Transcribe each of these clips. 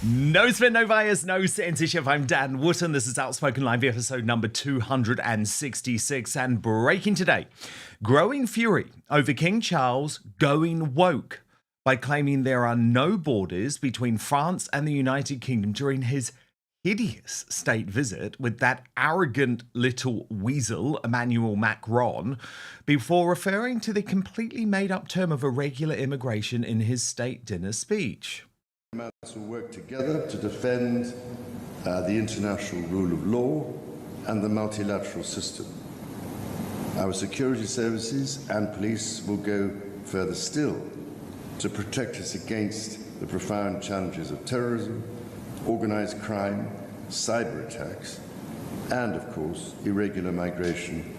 No spin, no bias, no censorship. I'm Dan Wootton. This is Outspoken Live episode number 266 and breaking today. Growing fury over King Charles going woke by claiming there are no borders between France and the United Kingdom during his hideous state visit with that arrogant little weasel, Emmanuel Macron, before referring to the completely made-up term of irregular immigration in his state dinner speech. Will work together to defend the international rule of law and the multilateral system. Our security services and police will go further still to protect us against the profound challenges of terrorism, organised crime, cyber attacks, and, of course, irregular migration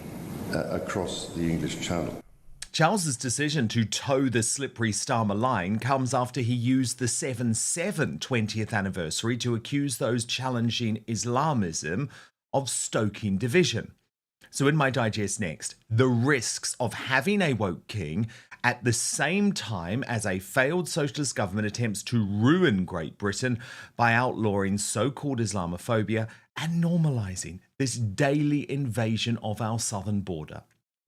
across the English Channel. Charles's decision to toe the Slippery Starmer line comes after he used the 7/7 20th anniversary to accuse those challenging Islamism of stoking division. So in my digest next, the risks of having a woke king at the same time as a failed socialist government attempts to ruin Great Britain by outlawing so-called Islamophobia and normalising this daily invasion of our southern border.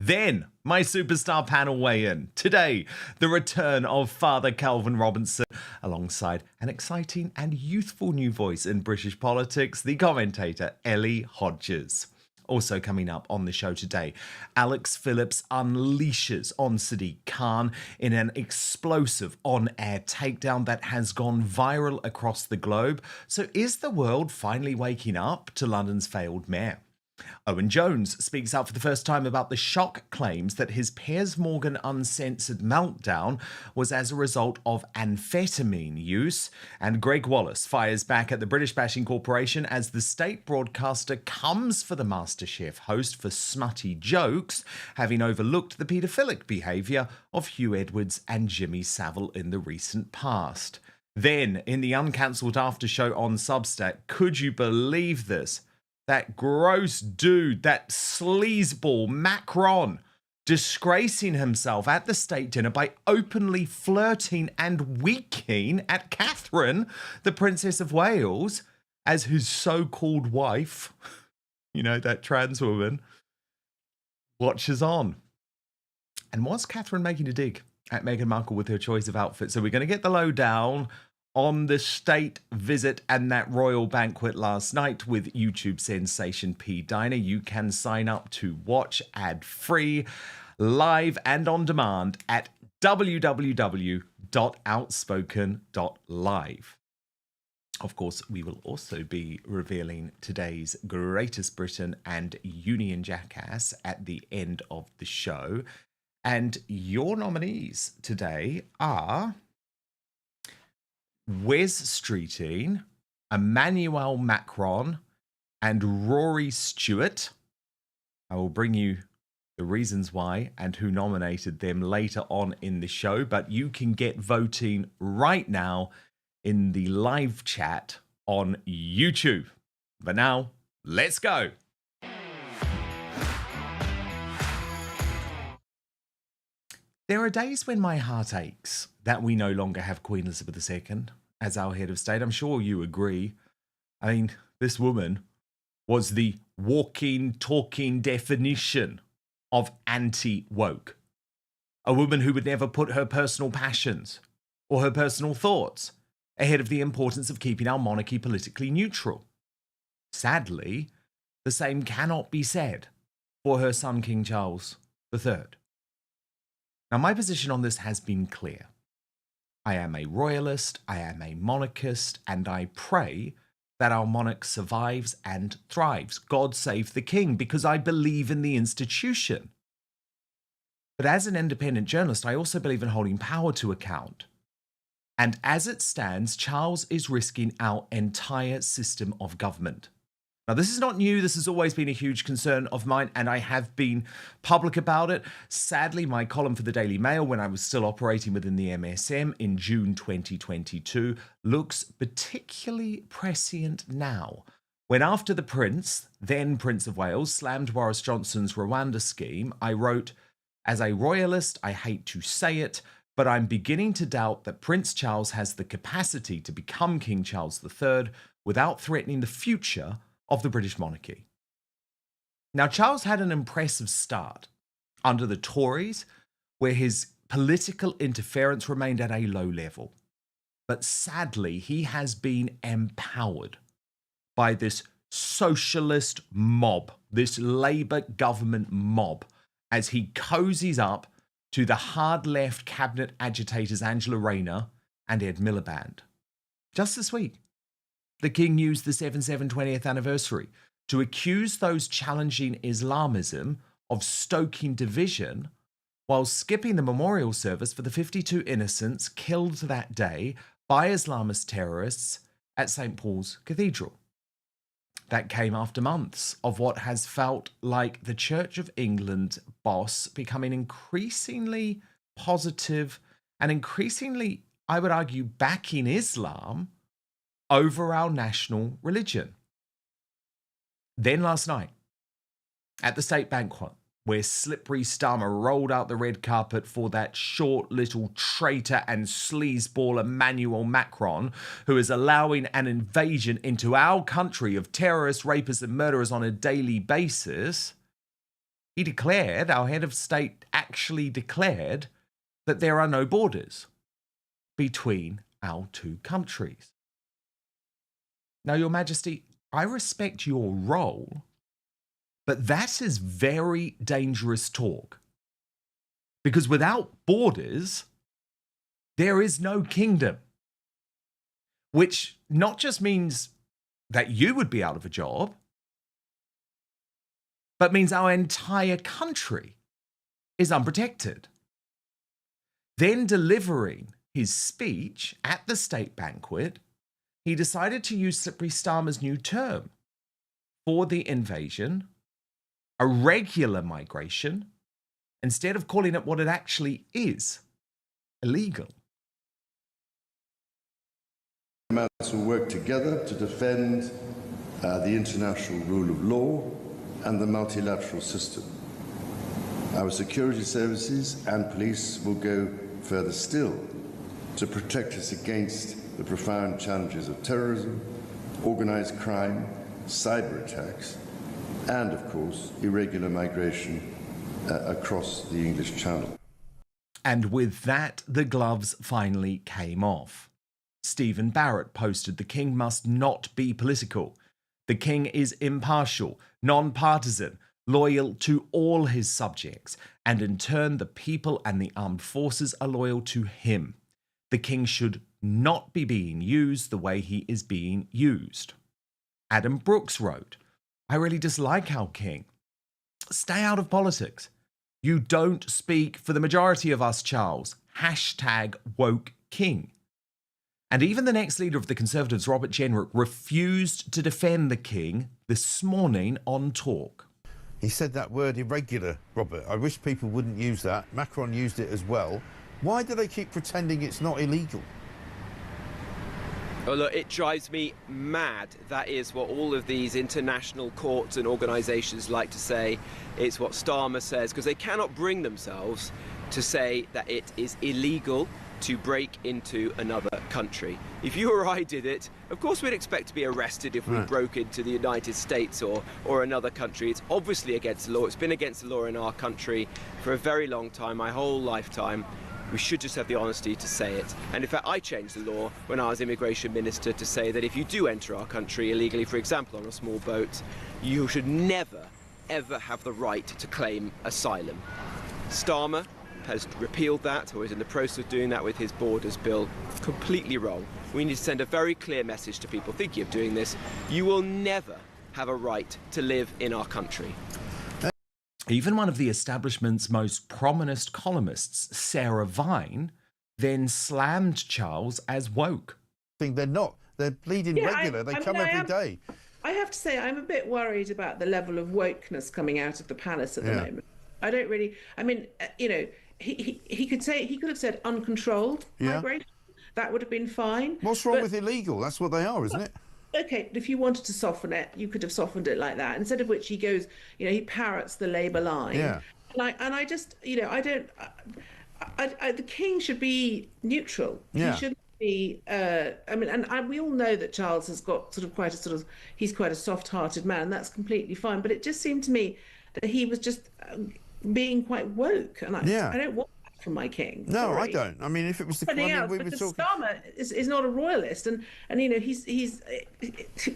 Then, my superstar panel weigh-in. Today, the return of Father Calvin Robinson, alongside an exciting and youthful new voice in British politics, the commentator Ellie Hodges. Also coming up on the show today, Alex Phillips unleashes on Sadiq Khan in an explosive on-air takedown that has gone viral across the globe. So is the world finally waking up to London's failed mayor? Owen Jones speaks out for the first time about the shock claims that his Piers Morgan uncensored meltdown was as a result of amphetamine use. And Greg Wallace fires back at the British Bashing Corporation as the state broadcaster comes for the MasterChef host for smutty jokes, having overlooked the paedophilic behaviour of Hugh Edwards and Jimmy Savile in the recent past. Then, in the uncancelled after show on Substack, could you believe this? That gross dude, that sleazeball Macron, disgracing himself at the state dinner by openly flirting and winking at Catherine, the Princess of Wales, as his so-called wife, you know, that trans woman, watches on. And was Catherine making a dig at Meghan Markle with her choice of outfit? So we're going to get the lowdown on the state visit and that royal banquet last night with YouTube sensation P. Diner. You can sign up to watch ad-free, live and on demand at www.outspoken.live. Of course, we will also be revealing today's Greatest Britain and Union Jackass at the end of the show. And your nominees today are Wes Streeting, Emmanuel Macron, and Rory Stewart. I will bring you the reasons why and who nominated them later on in the show, but you can get voting right now in the live chat on YouTube. But now, let's go. There are days when my heart aches that we no longer have Queen Elizabeth II as our head of state. I'm sure you agree. I mean, this woman was the walking, talking definition of anti-woke. A woman who would never put her personal passions or her personal thoughts ahead of the importance of keeping our monarchy politically neutral. Sadly, the same cannot be said for her son, King Charles III. Now, my position on this has been clear. I am a royalist, I am a monarchist, and I pray that our monarch survives and thrives. God save the king, because I believe in the institution. But as an independent journalist, I also believe in holding power to account. And as it stands, Charles is risking our entire system of government. Now, this is not new. This has always been a huge concern of mine, and I have been public about it. Sadly, my column for the Daily Mail, when I was still operating within the MSM in June 2022, looks particularly prescient now, when after the Prince, then Prince of Wales, slammed Boris Johnson's Rwanda scheme, I wrote, "As a royalist, I hate to say it, but I'm beginning to doubt that Prince Charles has the capacity to become King Charles III without threatening the future of the British monarchy. Now, Charles had an impressive start under the Tories, where his political interference remained at a low level. But sadly, he has been empowered by this socialist mob, this Labour government mob, as he cozies up to the hard left cabinet agitators Angela Rayner and Ed Miliband. Just this week, the King used the 7/7 20th anniversary to accuse those challenging Islamism of stoking division while skipping the memorial service for the 52 innocents killed that day by Islamist terrorists at St. Paul's Cathedral. That came after months of what has felt like the Church of England boss becoming increasingly positive and increasingly, I would argue, backing Islam over our national religion. Then last night, at the state banquet, where Slippery Starmer rolled out the red carpet for that short little traitor and sleazeball Emmanuel Macron, who is allowing an invasion into our country of terrorists, rapists and murderers on a daily basis, he declared, our head of state actually declared, that there are no borders between our two countries. Now, Your Majesty, I respect your role, but that is very dangerous talk. Because without borders, there is no kingdom. Which not just means that you would be out of a job, but means our entire country is unprotected. Then delivering his speech at the state banquet, he decided to use Slippery Starmer's new term for the invasion, irregular migration, instead of calling it what it actually is, illegal. Diplomats will work together to defend the international rule of law and the multilateral system. Our security services and police will go further still to protect us against the profound challenges of terrorism, organised crime, cyber attacks, and, of course, irregular migration across the English Channel. And with that, the gloves finally came off. Stephen Barrett posted, "The King must not be political. The King is impartial, non-partisan, loyal to all his subjects, and in turn the people and the armed forces are loyal to him. The King should not be being used the way he is being used." Adam Brooks wrote, "I really dislike our King. Stay out of politics. You don't speak for the majority of us, Charles. Hashtag woke king." And even the next leader of the Conservatives, Robert Jenrick, refused to defend the King this morning on Talk. He said that word irregular, Robert. I wish people wouldn't use that. Macron used it as well. Why do they keep pretending it's not illegal? Oh, look, it drives me mad. That is what all of these international courts and organisations like to say. It's what Starmer says, because they cannot bring themselves to say that it is illegal to break into another country. If you or I did it, of course we'd expect to be arrested if we broke into the United States or another country. It's obviously against the law. It's been against the law in our country for a very long time, my whole lifetime. We should just have the honesty to say it. And in fact, I changed the law when I was immigration minister to say that if you do enter our country illegally, for example, on a small boat, you should never, ever have the right to claim asylum. Starmer has repealed that, or is in the process of doing that with his borders bill. Completely wrong. We need to send a very clear message to people thinking of doing this. You will never have a right to live in our country. Even one of the establishment's most prominent columnists, Sarah Vine, then slammed Charles as woke. They're not. They're bleeding regular. They come every day. I have to say, I'm a bit worried about the level of wokeness coming out of the palace at the moment. I don't really. I mean, you know, he could have said uncontrolled migration. That would have been fine. What's wrong with illegal? That's what they are, isn't it? Okay, if you wanted to soften it, you could have softened it like that. Instead of which he goes, you know, he parrots the Labour line. Yeah. And I just, you know, the king should be neutral. Yeah. He shouldn't be. I mean, we all know that Charles has got he's quite a soft-hearted man. That's completely fine. But it just seemed to me that he was just being quite woke, and Yeah. I don't want that from my king. No, Sorry. I don't. I mean, if it was the Something else, we were because talking. Starmer is not a royalist, and you know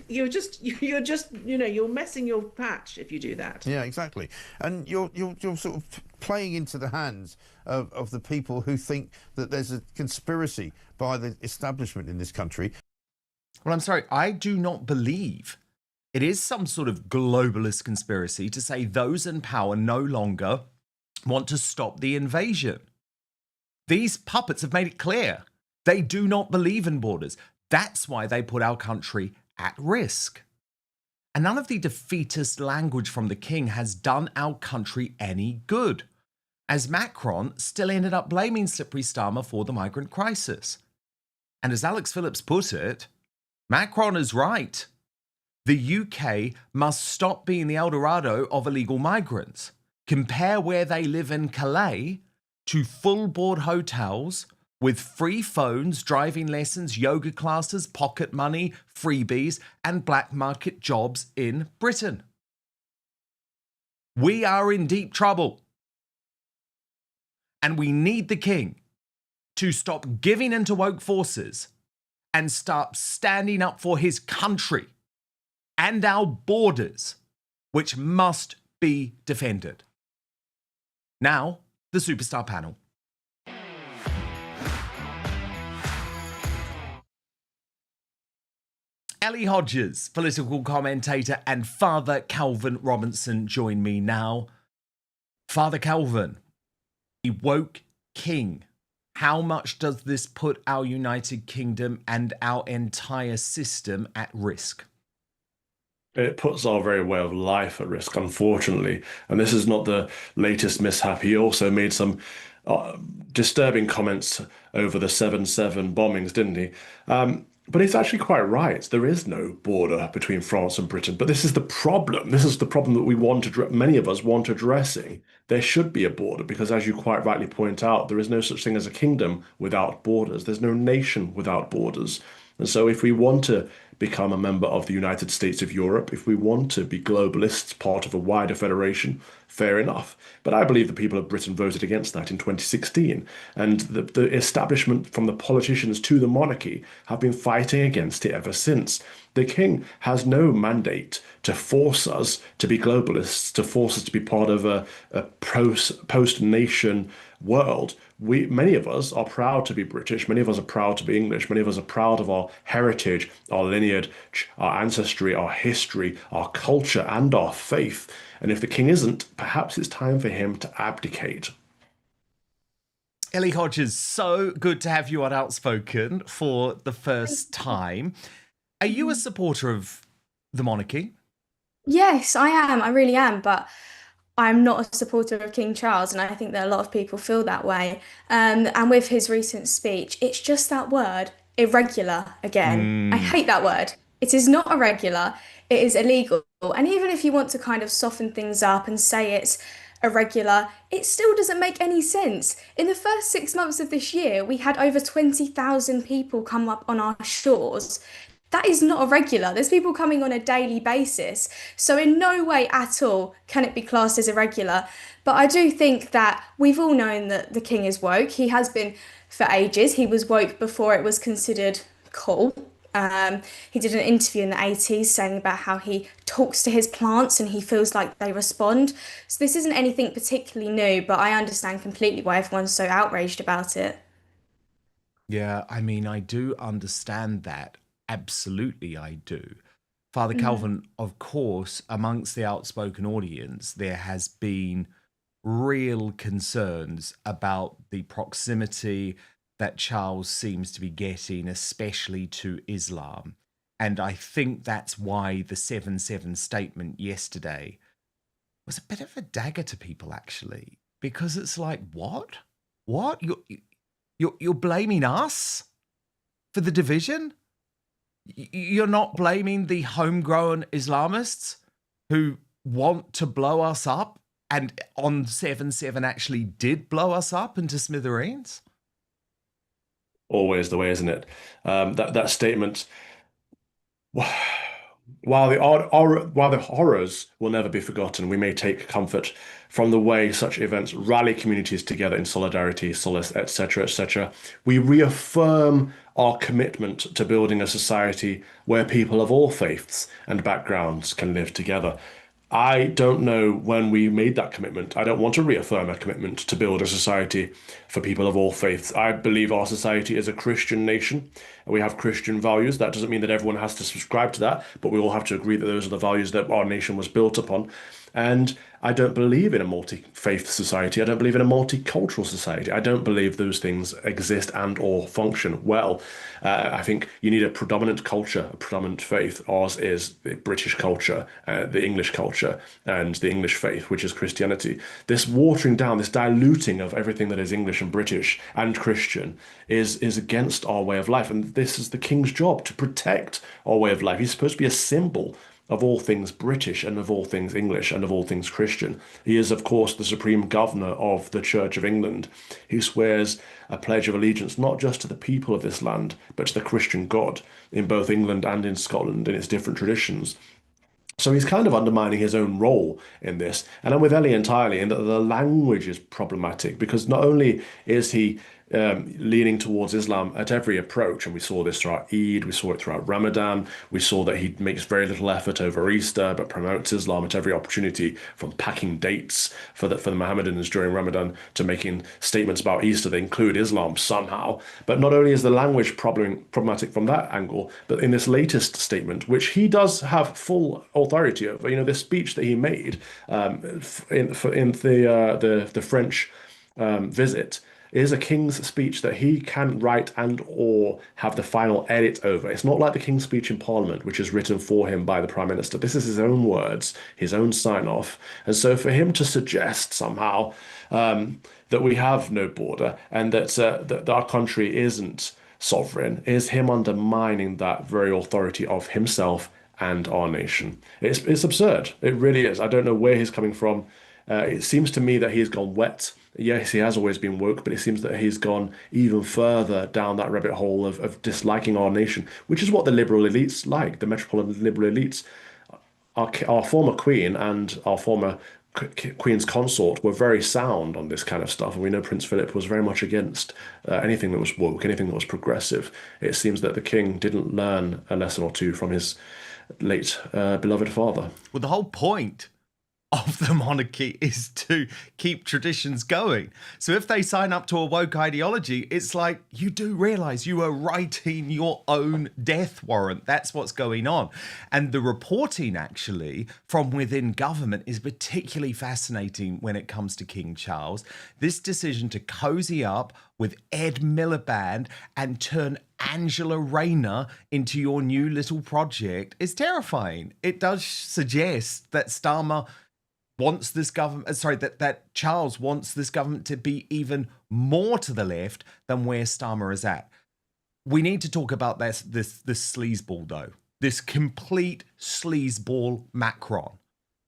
you're just you're messing your patch if you do that. Yeah, exactly. And you're sort of playing into the hands of the people who think that there's a conspiracy by the establishment in this country. Well, I'm sorry, I do not believe it is some sort of globalist conspiracy to say those in power no longer want to stop the invasion. These puppets have made it clear they do not believe in borders. That's why they put our country at risk. And none of the defeatist language from the king has done our country any good, as Macron still ended up blaming Slippery Starmer for the migrant crisis. And as Alex Phillips put it, Macron is right. The UK must stop being the El Dorado of illegal migrants. Compare where they live in Calais to full-board hotels with free phones, driving lessons, yoga classes, pocket money, freebies, and black market jobs in Britain. We are in deep trouble. And we need the king to stop giving into woke forces and start standing up for his country and our borders, which must be defended. Now, the Superstar panel. Ellie Hodges, political commentator, and Father Calvin Robinson join me now. Father Calvin, the woke king. How much does this put our United Kingdom and our entire system at risk? It puts our very way of life at risk, unfortunately. And this is not the latest mishap. He also made some disturbing comments over the 7/7 bombings, didn't he? But he's actually quite right. There is no border between France and Britain. But this is the problem. This is the problem that many of us want addressing. There should be a border because, as you quite rightly point out, there is no such thing as a kingdom without borders. There's no nation without borders. And so if we want to become a member of the United States of Europe, if we want to be globalists, part of a wider federation, fair enough. But I believe the people of Britain voted against that in 2016. And the establishment, from the politicians to the monarchy, have been fighting against it ever since. The king has no mandate to force us to be globalists, to force us to be part of a post-nation world. Many of us are proud to be British, many of us are proud to be English, many of us are proud of our heritage, our lineage, our ancestry, our history, our culture, and our faith. And if the king isn't, perhaps it's time for him to abdicate. Ellie Hodges, so good to have you on Outspoken for the first time. Are you a supporter of the monarchy? Yes, I am. I really am. But I'm not a supporter of King Charles, and I think that a lot of people feel that way. And with his recent speech, it's just that word, irregular, again. I hate that word. It is not irregular, it is illegal. And even if you want to kind of soften things up and say it's irregular, it still doesn't make any sense. In the first 6 months of this year, we had over 20,000 people come up on our shores. That is not irregular. There's people coming on a daily basis. So in no way at all can it be classed as irregular. But I do think that we've all known that the king is woke. He has been for ages. He was woke before it was considered cool. He did an interview in the 80s saying about how he talks to his plants and he feels like they respond. So this isn't anything particularly new, but I understand completely why everyone's so outraged about it. Yeah, I mean, I do understand that. Absolutely, I do. Father Calvin, of course, amongst the outspoken audience, there has been real concerns about the proximity that Charles seems to be getting, especially to Islam. And I think that's why the 7/7 statement yesterday was a bit of a dagger to people, actually, because it's like, what? What? You're blaming us for the division? You're not blaming the homegrown Islamists who want to blow us up and on 7/7 actually did blow us up into smithereens? Always the way, isn't it? That statement. While the horrors will never be forgotten, we may take comfort from the way such events rally communities together in solidarity, solace, etc., etc. We reaffirm our commitment to building a society where people of all faiths and backgrounds can live together. I don't know when we made that commitment. I don't want to reaffirm a commitment to build a society for people of all faiths. I believe our society is a Christian nation. We have Christian values. That doesn't mean that everyone has to subscribe to that, but we all have to agree that those are the values that our nation was built upon. And I don't believe in a multi-faith society. I don't believe in a multicultural society. I don't believe those things exist and or function well. I think you need a predominant culture, a predominant faith. Ours is the British culture, the English culture, and the English faith, which is Christianity. This watering down, this diluting of everything that is English and British and Christian is against our way of life. And this is the king's job, to protect our way of life. He's supposed to be a symbol of all things British and of all things English and of all things Christian. He is, of course, the supreme governor of the Church of England. He swears a pledge of allegiance not just to the people of this land, but to the Christian God in both England and in Scotland in its different traditions. So he's kind of undermining his own role in this. And I'm with Ellie entirely in that the language is problematic, because not only is he leaning towards Islam at every approach, and we saw this throughout Eid, we saw it throughout Ramadan, we saw that he makes very little effort over Easter, but promotes Islam at every opportunity, from packing dates for the Mohammedans during Ramadan to making statements about Easter that include Islam somehow. But not only is the language problematic from that angle, but in this latest statement, which he does have full authority over, this speech that he made in the French visit, is a king's speech that he can write and or have the final edit over. It's not like the king's speech in Parliament, which is written for him by the Prime Minister. This is his own words, his own sign-off. And so for him to suggest somehow that we have no border and that our country isn't sovereign is him undermining that very authority of himself and our nation. It's absurd. It really is. I don't know where he's coming from. It seems to me that he's gone wet. Yes, he has always been woke, but it seems that he's gone even further down that rabbit hole of disliking our nation, which is what the liberal elites like, the metropolitan liberal elites. Our former queen and our former queen's consort were very sound on this kind of stuff, and we know Prince Philip was very much against anything that was woke, anything that was progressive. It seems that the king didn't learn a lesson or two from his late beloved father. Well, the whole point of the monarchy is to keep traditions going. So if they sign up to a woke ideology, it's like, you do realize you are writing your own death warrant. That's what's going on. And the reporting actually from within government is particularly fascinating when it comes to King Charles. This decision to cozy up with Ed Miliband and turn Angela Rayner into your new little project is terrifying. It does suggest that Starmer wants this government, that Charles wants this government to be even more to the left than where Starmer is at. We need to talk about this sleazeball, though. This complete sleazeball Macron.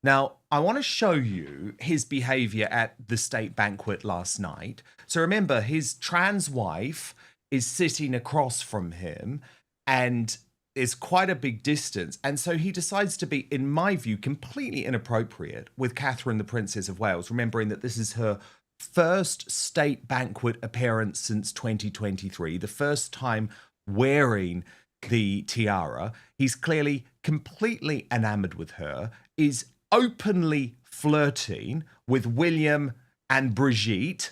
Now, I want to show you his behavior at the state banquet last night. So remember, his trans wife is sitting across from him, and is quite a big distance. And so he decides to be, in my view, completely inappropriate with Catherine, the Princess of Wales, remembering that this is her first state banquet appearance since 2023, the first time wearing the tiara. He's clearly completely enamored with her, is openly flirting with William and Brigitte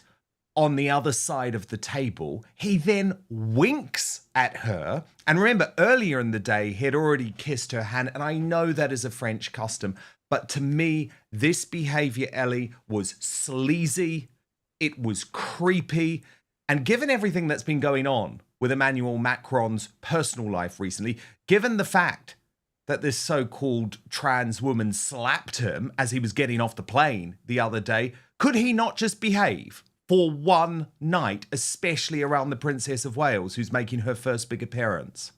on the other side of the table. He then winks at her. And remember, earlier in the day, he had already kissed her hand. And I know that is a French custom. But to me, this behavior, Ellie, was sleazy. It was creepy. And given everything that's been going on with Emmanuel Macron's personal life recently, given the fact that this so-called trans woman slapped him as he was getting off the plane the other day, could he not just behave for one night, especially around the Princess of Wales, who's making her first big appearance?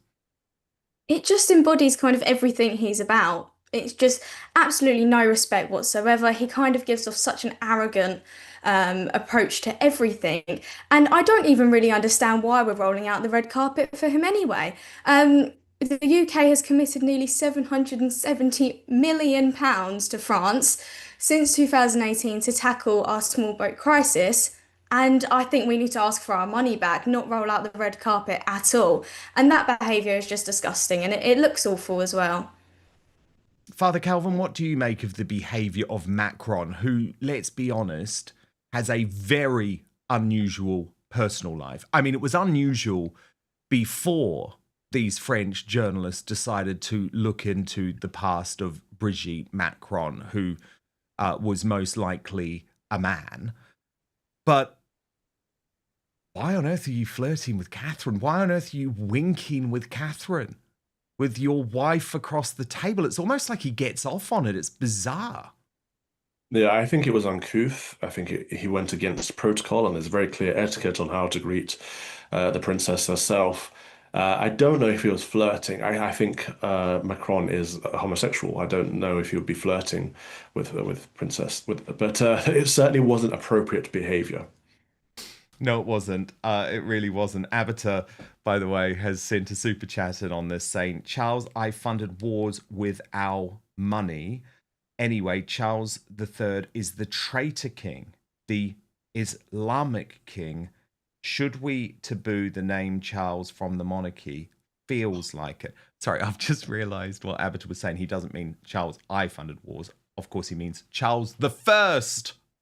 It just embodies kind of everything he's about. It's just absolutely no respect whatsoever. He kind of gives off such an arrogant approach to everything. And I don't even really understand why we're rolling out the red carpet for him anyway. The UK has committed nearly £770 million to France since 2018 to tackle our small boat crisis. And I think we need to ask for our money back, not roll out the red carpet at all. And that behaviour is just disgusting, and it looks awful as well. Father Calvin, what do you make of the behaviour of Macron, who, let's be honest, has a very unusual personal life? I mean, it was unusual before these French journalists decided to look into the past of Brigitte Macron, who was most likely a man. But why on earth are you flirting with Catherine? Why on earth are you winking with Catherine? With your wife across the table? It's almost like he gets off on it. It's bizarre. Yeah, I think it was uncouth. I think he went against protocol, and there's very clear etiquette on how to greet the princess herself. I don't know if he was flirting. I think Macron is homosexual. I don't know if he would be flirting with princess. But it certainly wasn't appropriate behavior. No, it wasn't. It really wasn't. Avatar, by the way, has sent a super chat in on this saying, Charles, I funded wars with our money. Anyway, Charles III is the traitor king, the Islamic king. Should we taboo the name Charles from the monarchy? Feels like it. Sorry, I've just realised what Avatar was saying. He doesn't mean Charles, I funded wars. Of course, he means Charles I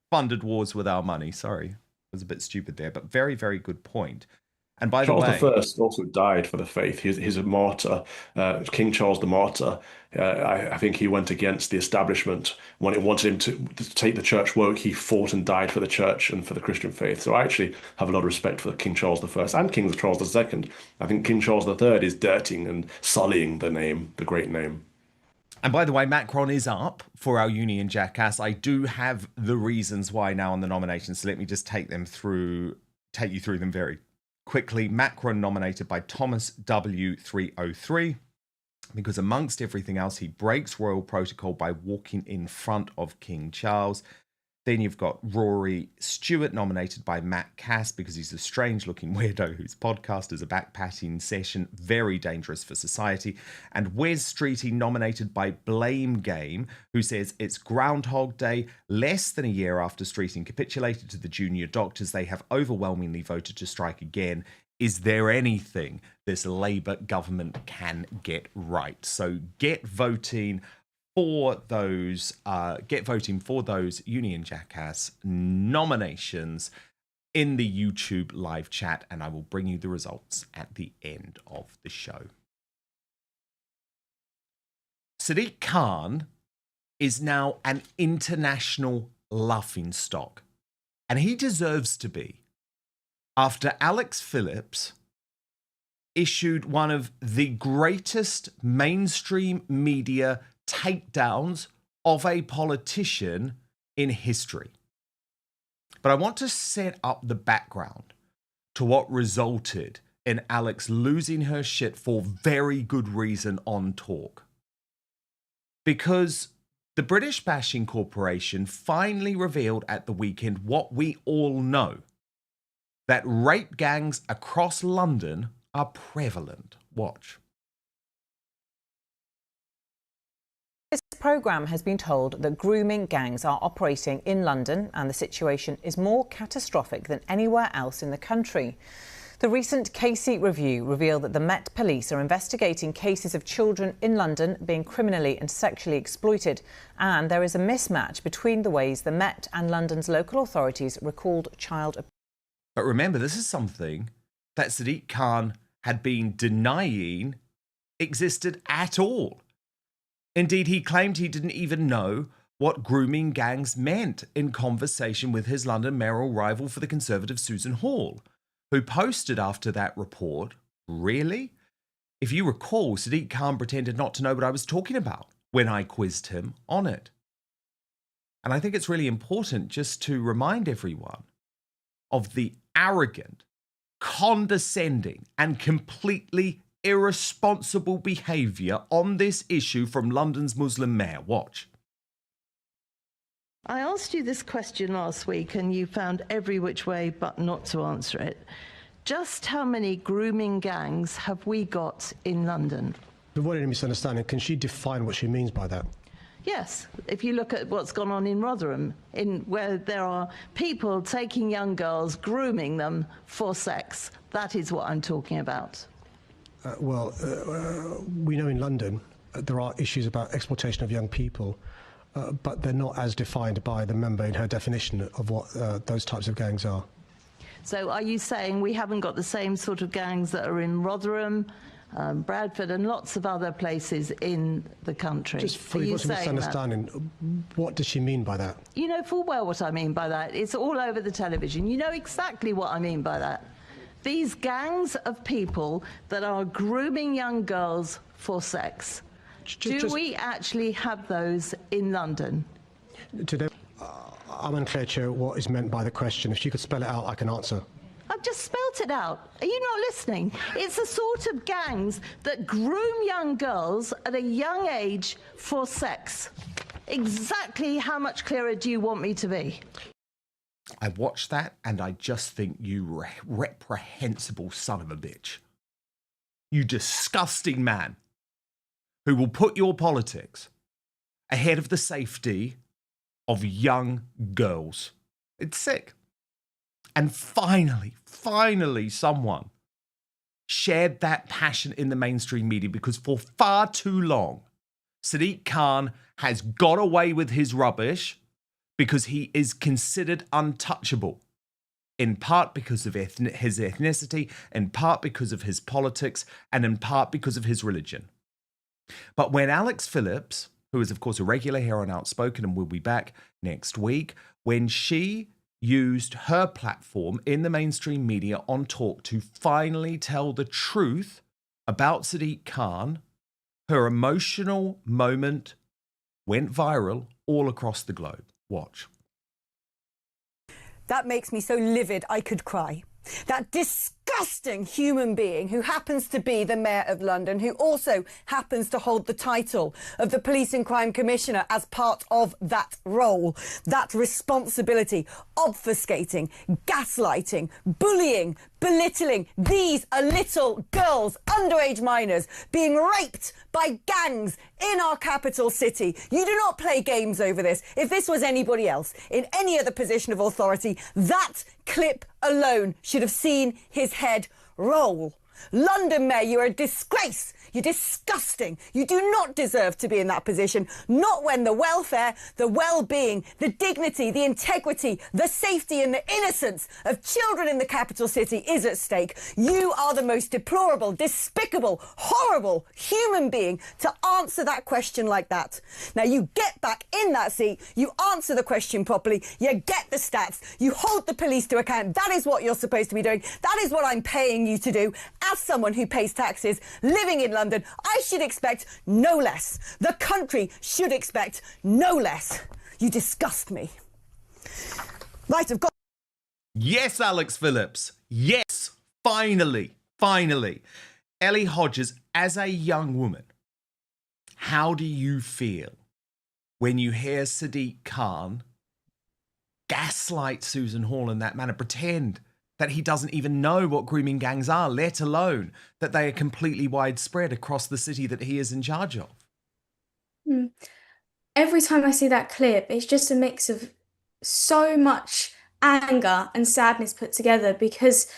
funded wars with our money. Sorry. Was a bit stupid there, but very, very good point. And by Charles the way, I also died for the faith. He's a martyr. King Charles the Martyr. I think he went against the establishment when it wanted him to take the church woke. He fought and died for the church and for the Christian faith. So I actually have a lot of respect for King Charles I and King Charles II. I think King Charles III is dirtying and sullying the name, the great name. And by the way, Macron is up for our Union Jackass. I do have the reasons why now on the nominations, so let me just take you through them very quickly. Macron nominated by Thomas W303 because amongst everything else, he breaks royal protocol by walking in front of King Charles. Then you've got Rory Stewart nominated by Matt Cass because he's a strange-looking weirdo whose podcast is a backpatting session, very dangerous for society. And Wes Streeting nominated by Blame Game, who says it's Groundhog Day. Less than a year after Streeting capitulated to the junior doctors, they have overwhelmingly voted to strike again. Is there anything this Labour government can get right? So get voting for those Union Jackass nominations in the YouTube live chat, and I will bring you the results at the end of the show. Sadiq Khan is now an international laughingstock, and he deserves to be, after Alex Phillips issued one of the greatest mainstream media takedowns of a politician in history. But I want to set up the background to what resulted in Alex losing her shit for very good reason on Talk. Because the British Bashing Corporation finally revealed at the weekend what we all know, that rape gangs across London are prevalent. Watch. This programme has been told that grooming gangs are operating in London and the situation is more catastrophic than anywhere else in the country. The recent Casey review revealed that the Met Police are investigating cases of children in London being criminally and sexually exploited, and there is a mismatch between the ways the Met and London's local authorities recalled child abuse. But remember, this is something that Sadiq Khan had been denying existed at all. Indeed, he claimed he didn't even know what grooming gangs meant in conversation with his London mayoral rival for the Conservative, Susan Hall, who posted after that report, really? If you recall, Sadiq Khan pretended not to know what I was talking about when I quizzed him on it. And I think it's really important just to remind everyone of the arrogant, condescending, and completely irresponsible behaviour on this issue from London's Muslim mayor. Watch. I asked you this question last week and you found every which way but not to answer it. Just how many grooming gangs have we got in London? To avoid any misunderstanding, can she define what she means by that? Yes, if you look at what's gone on in Rotherham, where there are people taking young girls, grooming them for sex, that is what I'm talking about. We know in London there are issues about exploitation of young people, but they're not as defined by the member in her definition of what those types of gangs are. So are you saying we haven't got the same sort of gangs that are in Rotherham, Bradford and lots of other places in the country? Just for what's a misunderstanding, what does she mean by that? You know full well what I mean by that. It's all over the television. You know exactly what I mean by that. These gangs of people that are grooming young girls for sex. Do we actually have those in London? Today, I'm unclear, Chair, what is meant by the question. If you could spell it out, I can answer. I've just spelt it out. Are you not listening? It's the sort of gangs that groom young girls at a young age for sex. Exactly how much clearer do you want me to be? I watched that and I just think you reprehensible son of a bitch. You disgusting man who will put your politics ahead of the safety of young girls. It's sick. And finally, someone shared that passion in the mainstream media, because for far too long, Sadiq Khan has got away with his rubbish because he is considered untouchable, in part because of his ethnicity, in part because of his politics, and in part because of his religion. But when Alex Phillips, who is of course a regular here on Outspoken and will be back next week, when she used her platform in the mainstream media on Talk to finally tell the truth about Sadiq Khan, her emotional moment went viral all across the globe. Watch. That makes me so livid I could cry. That disgusting human being who happens to be the Mayor of London, who also happens to hold the title of the Police and Crime Commissioner as part of that role, that responsibility, obfuscating, gaslighting, bullying, belittling. These are little girls, underage minors, being raped by gangs in our capital city. You do not play games over this. If this was anybody else in any other position of authority, that clip alone should have seen his head roll. London Mayor, you're a disgrace. You're disgusting. You do not deserve to be in that position, not when the welfare, the well-being, the dignity, the integrity, the safety and the innocence of children in the capital city is at stake. You are the most deplorable, despicable, horrible human being to answer that question like that. Now, you get back in that seat, you answer the question properly, you get the stats, you hold the police to account. That is what you're supposed to be doing. That is what I'm paying you to do. As someone who pays taxes, living in London, I should expect no less. The country should expect no less. You disgust me. Right, I've got... Yes, Alex Phillips. Yes, finally. Ellie Hodges, as a young woman, how do you feel when you hear Sadiq Khan gaslight Susan Hall in that manner, pretend that he doesn't even know what grooming gangs are, let alone that they are completely widespread across the city that he is in charge of? Every time I see that clip, it's just a mix of so much anger and sadness put together, because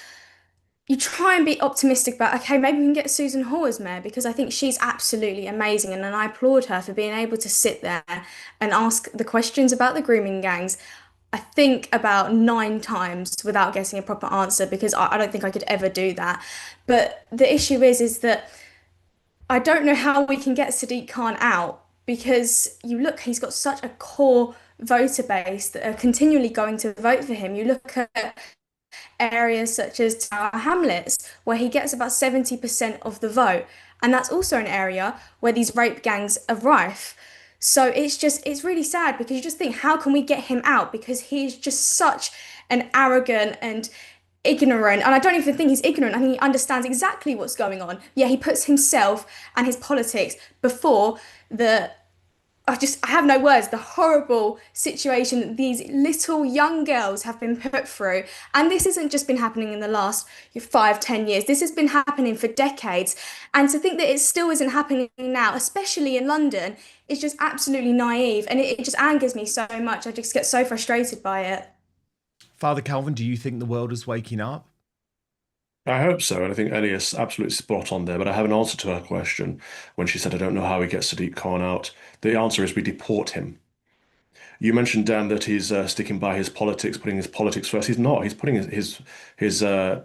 you try and be optimistic about, okay, maybe we can get Susan Hall as mayor, because I think she's absolutely amazing, and I applaud her for being able to sit there and ask the questions about the grooming gangs, I think about 9 times without getting a proper answer, because I don't think I could ever do that. But the issue is that I don't know how we can get Sadiq Khan out, because you look, he's got such a core voter base that are continually going to vote for him. You look at areas such as Tower Hamlets, where he gets about 70% of the vote. And that's also an area where these rape gangs are rife. So it's really sad, because you just think, how can we get him out? Because he's just such an arrogant and ignorant, and I don't even think he's ignorant. I think he understands exactly what's going on. Yeah, he puts himself and his politics before the I have no words, the horrible situation that these little young girls have been put through. And this hasn't just been happening in the last 5, 10 years. This has been happening for decades. And to think that it still isn't happening now, especially in London, is just absolutely naive. And it just angers me so much. I just get so frustrated by it. Father Calvin, do you think the world is waking up? I hope so, and I think Ellie is absolutely spot on there, but I have an answer to her question when she said, I don't know how he gets Sadiq Khan out. The answer is we deport him. You mentioned, Dan, that he's sticking by his politics, putting his politics first. He's not. He's putting his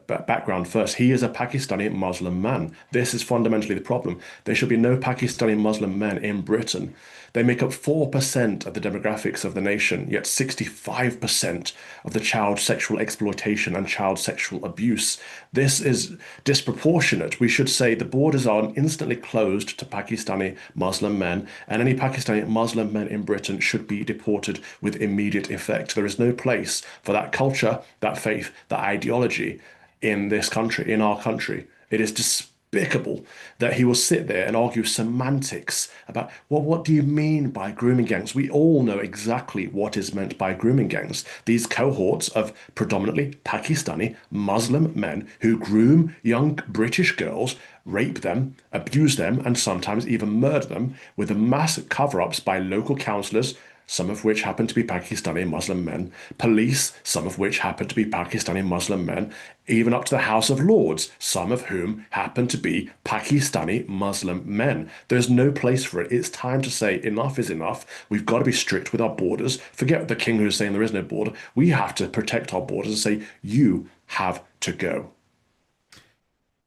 background first. He is a Pakistani Muslim man. This is fundamentally the problem. There should be no Pakistani Muslim men in Britain. They make up 4% of the demographics of the nation, yet 65% of the child sexual exploitation and child sexual abuse. This is disproportionate. We should say the borders are instantly closed to Pakistani Muslim men, and any Pakistani Muslim men in Britain should be deported with immediate effect. There is no place for that culture, that faith, that ideology in this country, in our country. It is despicable that he will sit there and argue semantics about, well, what do you mean by grooming gangs? We all know exactly what is meant by grooming gangs. These cohorts of predominantly Pakistani Muslim men who groom young British girls, rape them, abuse them, and sometimes even murder them with the massive cover-ups by local councillors, some of which happen to be Pakistani Muslim men, police, some of which happen to be Pakistani Muslim men, even up to the House of Lords, some of whom happen to be Pakistani Muslim men. There's no place for it. It's time to say enough is enough. We've got to be strict with our borders. Forget the king who's saying there is no border. We have to protect our borders and say, you have to go.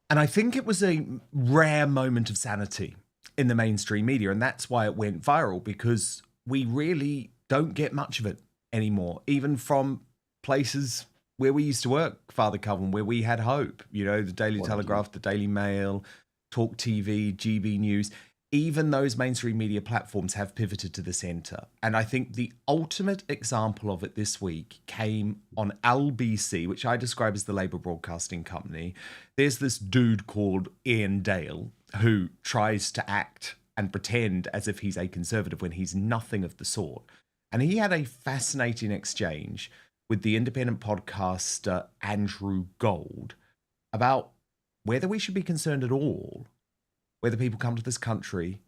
And I think it was a rare moment of sanity in the mainstream media, and that's why it went viral, because we really don't get much of it anymore, even from places where we used to work, Father Calvin, where we had hope. You know, the Daily Telegraph, the Daily Mail, Talk TV, GB News. Even those mainstream media platforms have pivoted to the centre. And I think the ultimate example of it this week came on LBC, which I describe as the Labour Broadcasting Company. There's this dude called Ian Dale who tries to act and pretend as if he's a conservative when he's nothing of the sort. And he had a fascinating exchange with the independent podcaster Andrew Gold about whether we should be concerned at all whether people come to this country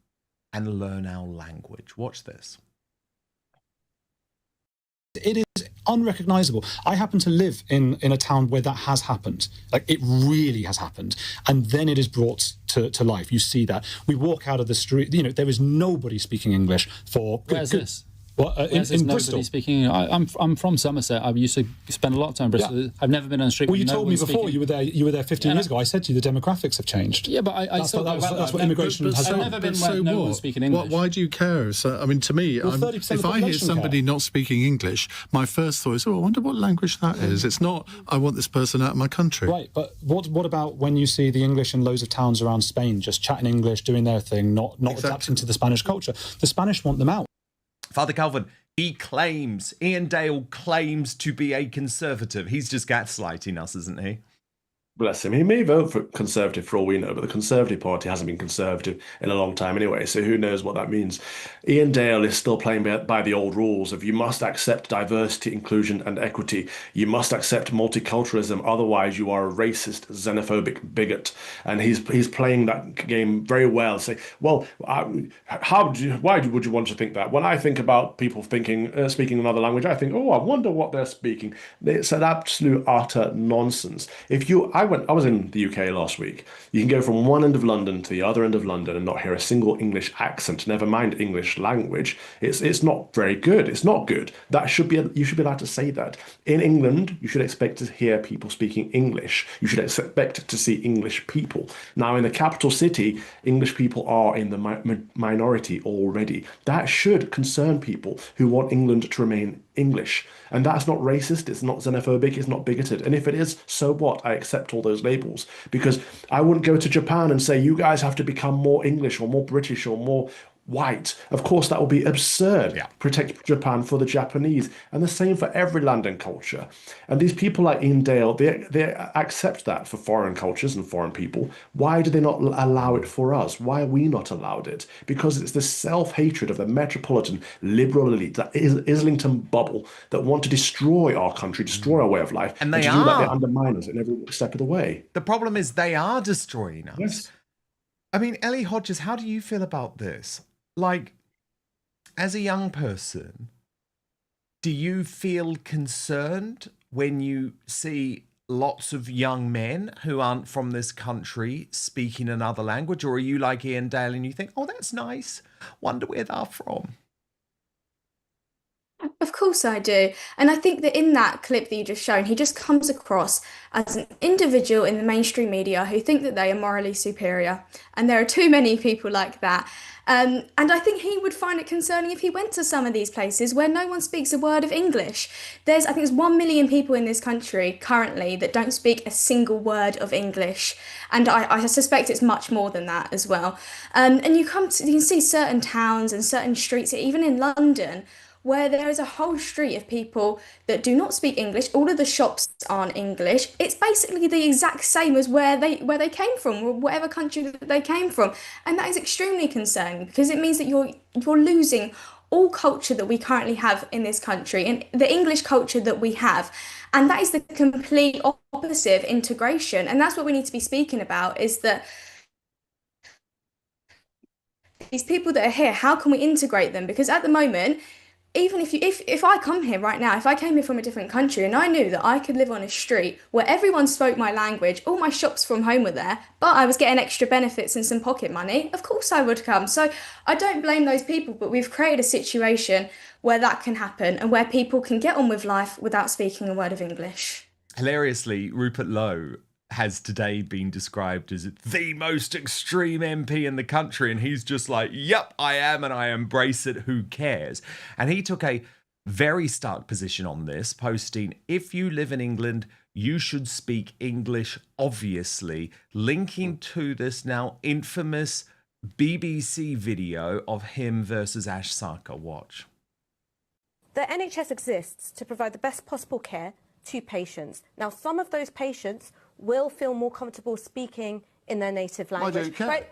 and learn our language. Watch this. It is unrecognisable. I happen to live in a town where that has happened. Like, it really has happened. And then it is brought to life. You see that. We walk out of the street, you know, there is nobody speaking English for... Where's this? Well, in Bristol. Speaking, I'm from Somerset. I used to spend a lot of time in Bristol. Yeah. I've never been on the street. Well, you told me before you were there 15 years ago. I said to you the demographics have changed. Yeah, but that's what immigration has done. I've never been where no one's speaking English. Why do you care? So, I mean, to me, if I hear somebody not speaking English, my first thought is, I wonder what language that is. It's not, I want this person out of my country. Right, but what about when you see the English in loads of towns around Spain just chatting English, doing their thing, not adapting to the Spanish culture? The Spanish want them out. Father Calvin, Ian Dale claims to be a conservative. He's just gaslighting us, isn't he? Bless him. He may vote for Conservative for all we know, but the Conservative Party hasn't been Conservative in a long time anyway, so who knows what that means. Ian Dale is still playing by the old rules of you must accept diversity, inclusion and equity. You must accept multiculturalism, otherwise you are a racist, xenophobic bigot. And he's playing that game very well. Say, well, why would you want to think that? When I think about people speaking another language, I think, oh, I wonder what they're speaking. It's an absolute utter nonsense. I was in the UK last week. You can go from one end of London to the other end of London and not hear a single English accent, never mind English language. It's not very good. It's not good. You should be allowed to say that. In England, you should expect to hear people speaking English. You should expect to see English people. Now, in the capital city, English people are in the minority already. That should concern people who want England to remain English. And that's not racist, it's not xenophobic, it's not bigoted. And if it is, so what? I accept all those labels. Because I wouldn't go to Japan and say, you guys have to become more English or more British or more white. Of course, that would be absurd. Yeah. Protect Japan for the Japanese. And the same for every land and culture. And these people like Ian Dale, they accept that for foreign cultures and foreign people. Why do they not allow it for us? Why are we not allowed it? Because it's the self-hatred of the metropolitan liberal elite, that Islington bubble, that want to destroy our country, destroy our way of life. And they to do that, they are. undermine us in every step of the way. The problem is they are destroying us. Yes. I mean, Ellie Hodges, how do you feel about this? Like, as a young person, do you feel concerned when you see lots of young men who aren't from this country speaking another language? Or are you like Ian Dale and you think, oh, that's nice, wonder where they're from? Of course I do. And I think that in that clip that you just shown, he just comes across as an individual in the mainstream media who think that they are morally superior. And there are too many people like that. And I think he would find it concerning if he went to some of these places where no one speaks a word of English. I think there's 1 million people in this country currently that don't speak a single word of English. And I suspect it's much more than that as well. And you can see certain towns and certain streets, even in London, where there is a whole street of people that do not speak English. All of the shops aren't English. It's basically the exact same as where they came from, or whatever country that they came from. And that is extremely concerning because it means that you're losing all culture that we currently have in this country and the English culture that we have. And that is the complete opposite of integration. And that's what we need to be speaking about, is that these people that are here, how can we integrate them? Because at the moment, even if I come here right now, if I came here from a different country and I knew that I could live on a street where everyone spoke my language, all my shops from home were there, but I was getting extra benefits and some pocket money, of course I would come. So I don't blame those people, but we've created a situation where that can happen and where people can get on with life without speaking a word of English. Hilariously, Rupert Lowe has today been described as the most extreme MP in the country, and he's just like, yep, I am, and I embrace it, who cares? And he took a very stark position on this, posting, if you live in England, you should speak English, obviously, linking to this now infamous BBC video of him versus Ash Sarkar. Watch. The NHS exists to provide the best possible care to patients. Now, some of those patients will feel more comfortable speaking in their native language. I don't care. Right?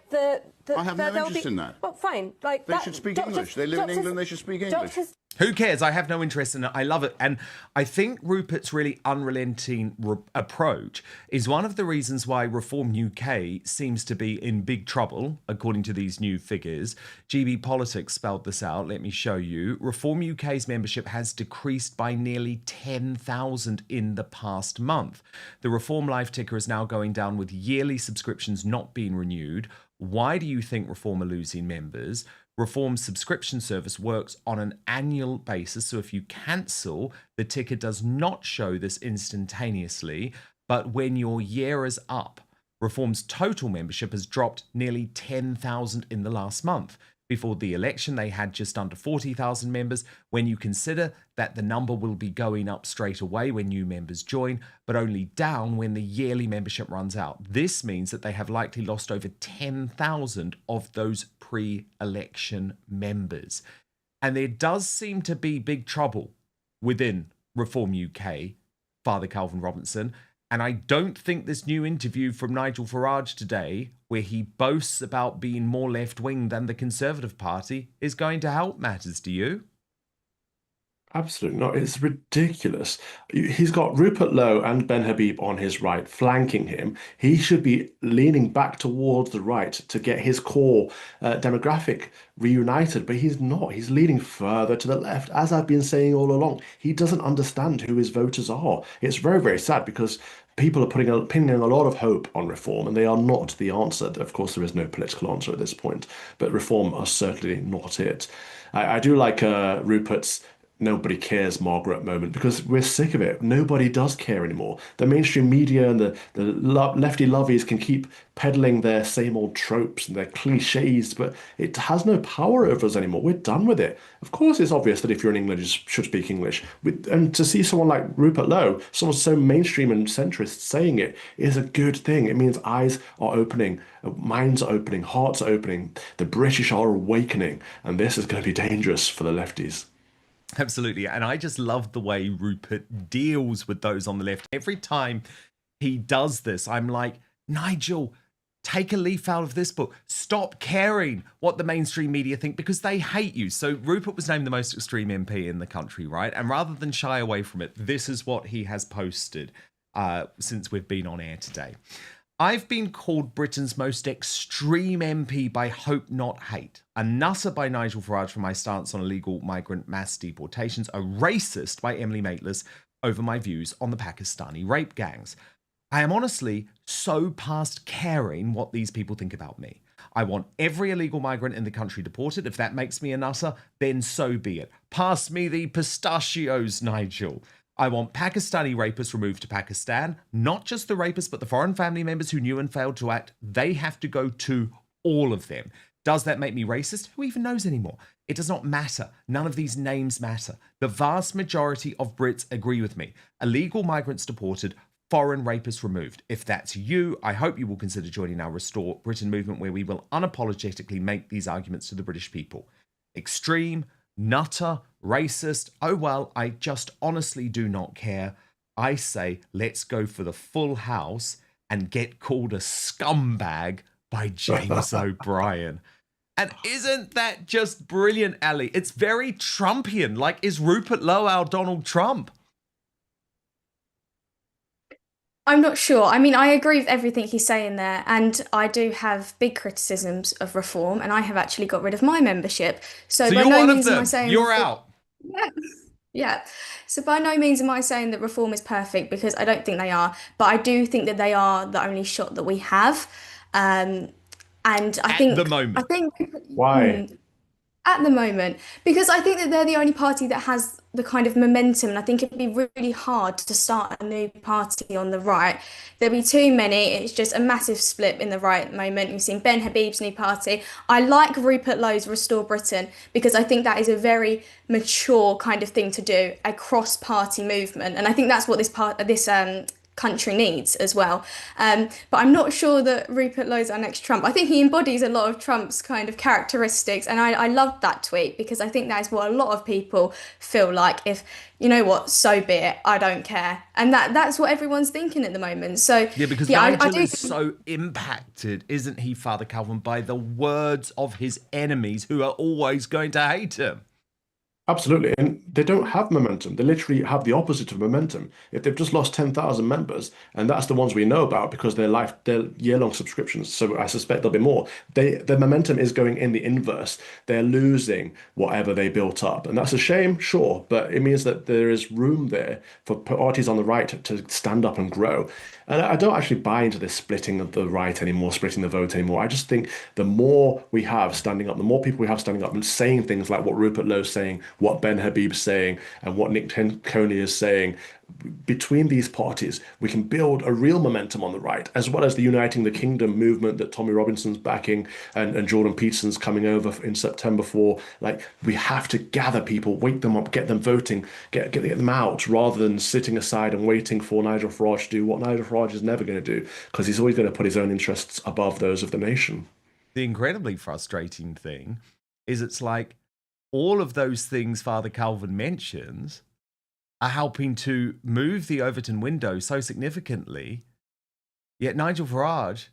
I have no interest in that. Well, fine. Like they should speak English. They live in England, they should speak English. Who cares? I have no interest in it. I love it. And I think Rupert's really unrelenting approach is one of the reasons why Reform UK seems to be in big trouble, according to these new figures. GB Politics spelled this out. Let me show you. Reform UK's membership has decreased by nearly 10,000 in the past month. The Reform Life ticker is now going down with yearly subscriptions not being renewed. Why do you think Reform are losing members? Reform's subscription service works on an annual basis, so if you cancel, the ticker does not show this instantaneously, but when your year is up, Reform's total membership has dropped nearly 10,000 in the last month. Before the election, they had just under 40,000 members. When you consider that the number will be going up straight away when new members join, but only down when the yearly membership runs out. This means that they have likely lost over 10,000 of those pre-election members. And there does seem to be big trouble within Reform UK, Father Calvin Robinson. And I don't think this new interview from Nigel Farage today, where he boasts about being more left-wing than the Conservative Party, is going to help matters, do you? Absolutely not. It's ridiculous. He's got Rupert Lowe and Ben Habib on his right, flanking him. He should be leaning back towards the right to get his core demographic reunited, but he's not. He's leaning further to the left, as I've been saying all along. He doesn't understand who his voters are. It's very, very sad because people are pinning a lot of hope on Reform, and they are not the answer. Of course, there is no political answer at this point, but Reform are certainly not it. I do like Rupert's nobody cares Margaret moment, because we're sick of it. Nobody does care anymore. The mainstream media and the lefty lovies can keep peddling their same old tropes and their cliches, but it has no power over us anymore. We're done with it. Of course, it's obvious that if you're in England, you should speak English. And to see someone like Rupert Lowe, someone so mainstream and centrist, saying it is a good thing. It means eyes are opening, minds are opening, hearts are opening. The British are awakening, and this is going to be dangerous for the lefties. Absolutely. And I just love the way Rupert deals with those on the left. Every time he does this, I'm like, Nigel, take a leaf out of this book. Stop caring what the mainstream media think, because they hate you. So Rupert was named the most extreme MP in the country, right? And rather than shy away from it, this is what he has posted since we've been on air today. I've been called Britain's most extreme MP by Hope Not Hate, a nutter by Nigel Farage for my stance on illegal migrant mass deportations, a racist by Emily Maitlis over my views on the Pakistani rape gangs. I am honestly so past caring what these people think about me. I want every illegal migrant in the country deported. If that makes me a nutter, then so be it. Pass me the pistachios, Nigel. I want Pakistani rapists removed to Pakistan. Not just the rapists, but the foreign family members who knew and failed to act. They have to go to all of them. Does that make me racist? Who even knows anymore? It does not matter. None of these names matter. The vast majority of Brits agree with me. Illegal migrants deported, foreign rapists removed. If that's you, I hope you will consider joining our Restore Britain movement, where we will unapologetically make these arguments to the British people. Extreme, nutter, racist, oh well, I just honestly do not care. I say let's go for the full house and get called a scumbag by James O'Brien. And isn't that just brilliant, Ellie? It's very Trumpian. Like, is Rupert Lowe our Donald Trump? I'm not sure. I mean, I agree with everything he's saying there, and I do have big criticisms of reform, and I have actually got rid of my membership. So by you're no one means of am I them. saying You're out. Yeah. Yeah. So by no means am I saying that reform is perfect, because I don't think they are, but I do think that they are the only shot that we have. And I think at the moment. Why? At the moment, because I think that they're the only party that has the kind of momentum, and I think it'd be really hard to start a new party on the right. There'll be too many. It's just a massive split in the right at the moment. You've seen Ben Habib's new party. I like Rupert Lowe's Restore Britain, because I think that is a very mature kind of thing to do, a cross-party movement, and I think that's what this country needs as well. But I'm not sure that Rupert Lowe's our next Trump. I think he embodies a lot of Trump's kind of characteristics, and I loved that tweet, because I think that is what a lot of people feel like. If, you know what, so be it, I don't care. And that's what everyone's thinking at the moment. So yeah, because Nigel is so impacted, isn't he, Father Calvin, by the words of his enemies who are always going to hate him. Absolutely. And they don't have momentum. They literally have the opposite of momentum. If they've just lost 10,000 members, and that's the ones we know about because they're year-long subscriptions, so I suspect there'll be more, their momentum is going in the inverse. They're losing whatever they built up. And that's a shame, sure, but it means that there is room there for parties on the right to stand up and grow. And I don't actually buy into this splitting of the right anymore, splitting the vote anymore. I just think the more we have standing up, the more people we have standing up and saying things like what Rupert Lowe's saying, what Ben Habib's saying, and what Nick Coney is saying, between these parties, we can build a real momentum on the right, as well as the Uniting the Kingdom movement that Tommy Robinson's backing and Jordan Peterson's coming over in September for. Like, we have to gather people, wake them up, get them voting, get them out, rather than sitting aside and waiting for Nigel Farage to do what Nigel Farage is never going to do, because he's always going to put his own interests above those of the nation. The incredibly frustrating thing is it's like all of those things Father Calvin mentions are helping to move the Overton window so significantly, yet Nigel Farage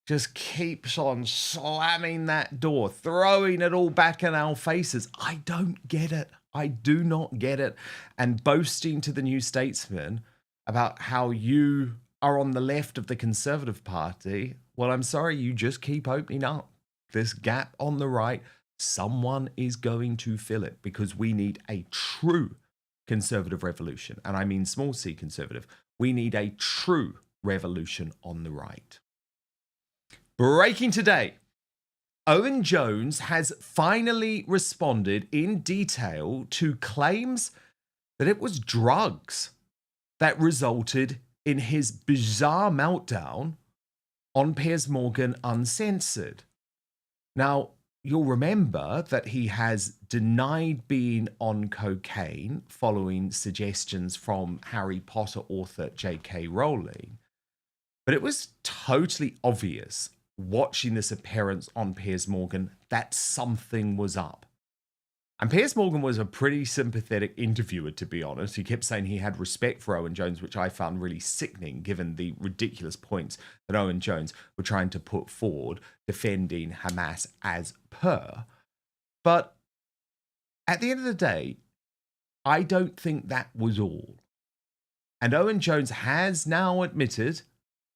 just keeps on slamming that door, throwing it all back in our faces. I don't get it. I do not get it. And boasting to the New Statesman about how you are on the left of the Conservative Party. Well, I'm sorry, you just keep opening up this gap on the right. Someone is going to fill it, because we need a true conservative revolution. And I mean small c conservative. We need a true revolution on the right. Breaking today. Owen Jones has finally responded in detail to claims that it was drugs that resulted in his bizarre meltdown on Piers Morgan Uncensored. Now, you'll remember that he has denied being on cocaine following suggestions from Harry Potter author J.K. Rowling. But it was totally obvious watching this appearance on Piers Morgan that something was up. And Piers Morgan was a pretty sympathetic interviewer, to be honest. He kept saying he had respect for Owen Jones, which I found really sickening, given the ridiculous points that Owen Jones were trying to put forward, defending Hamas as per. But at the end of the day, I don't think that was all. And Owen Jones has now admitted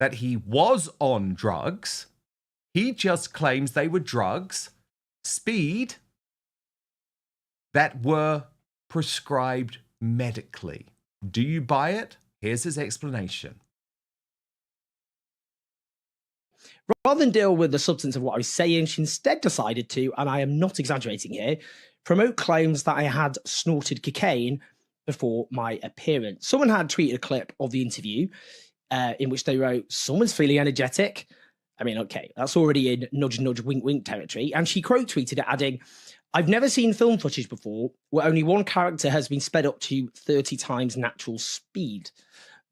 that he was on drugs. He just claims they were drugs, speed, that were prescribed medically. Do you buy it? Here's his explanation. Rather than deal with the substance of what I was saying, she instead decided to, and I am not exaggerating here, promote claims that I had snorted cocaine before my appearance. Someone had tweeted a clip of the interview in which they wrote, "Someone's feeling energetic." I mean, okay, that's already in nudge, nudge, wink, wink territory. And she quote tweeted it, adding, "I've never seen film footage before where only one character has been sped up to 30 times natural speed."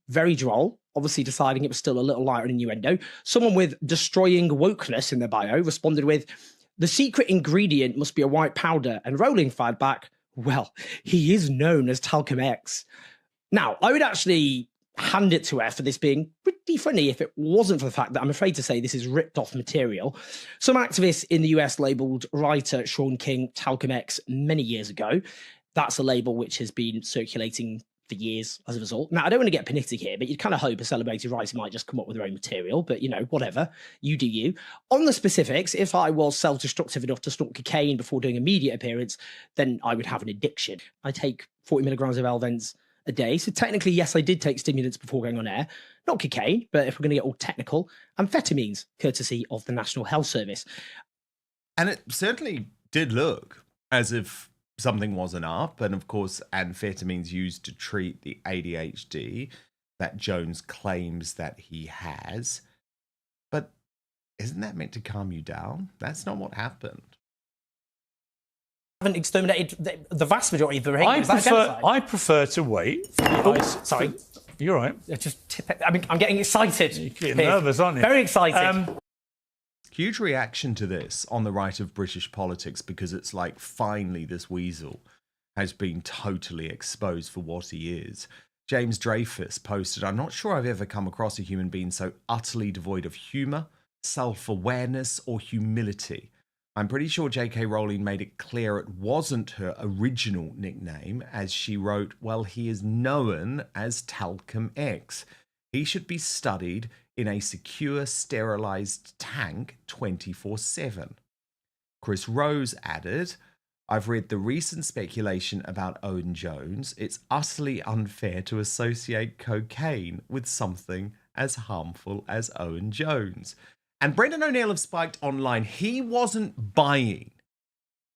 Very droll, obviously deciding it was still a little lighter in innuendo. Someone with destroying wokeness in their bio responded with, "The secret ingredient must be a white powder," and Rowling fired back, "Well, he is known as Talcum X." Now, I would actually hand it to her for this being pretty funny if it wasn't for the fact that I'm afraid to say this is ripped off material. Some activists in the US labelled writer Sean King Talcum X many years ago. That's a label which has been circulating for years as a result. Now, I don't want to get panitic here, but you'd kind of hope a celebrated writer might just come up with their own material, but, you know, whatever. You do you. On the specifics, if I was self-destructive enough to snort cocaine before doing a media appearance, then I would have an addiction. I take 40 milligrams of Elvens a day. So technically, yes, I did take stimulants before going on air. Not cocaine, but if we're going to get all technical, amphetamines, courtesy of the National Health Service. And it certainly did look as if something wasn't up. And of course, amphetamines used to treat the ADHD that Jones claims that he has. But isn't that meant to calm you down? That's not what happened. Haven't exterminated the vast majority of the Rohingyas. I prefer to wait. Sorry. You're right. I mean, I'm getting excited. You're getting nervous, aren't you? Very excited. Huge reaction to this on the right of British politics, because it's like finally this weasel has been totally exposed for what he is. James Dreyfus posted, "I'm not sure I've ever come across a human being so utterly devoid of humour, self-awareness or humility. I'm pretty sure J.K. Rowling made it clear it wasn't her original nickname, as she wrote, well, he is known as Talcum X. He should be studied in a secure, sterilised tank 24/7. Chris Rose added, I've read the recent speculation about Owen Jones. It's utterly unfair to associate cocaine with something as harmful as Owen Jones. And Brendan O'Neill of Spiked Online, he wasn't buying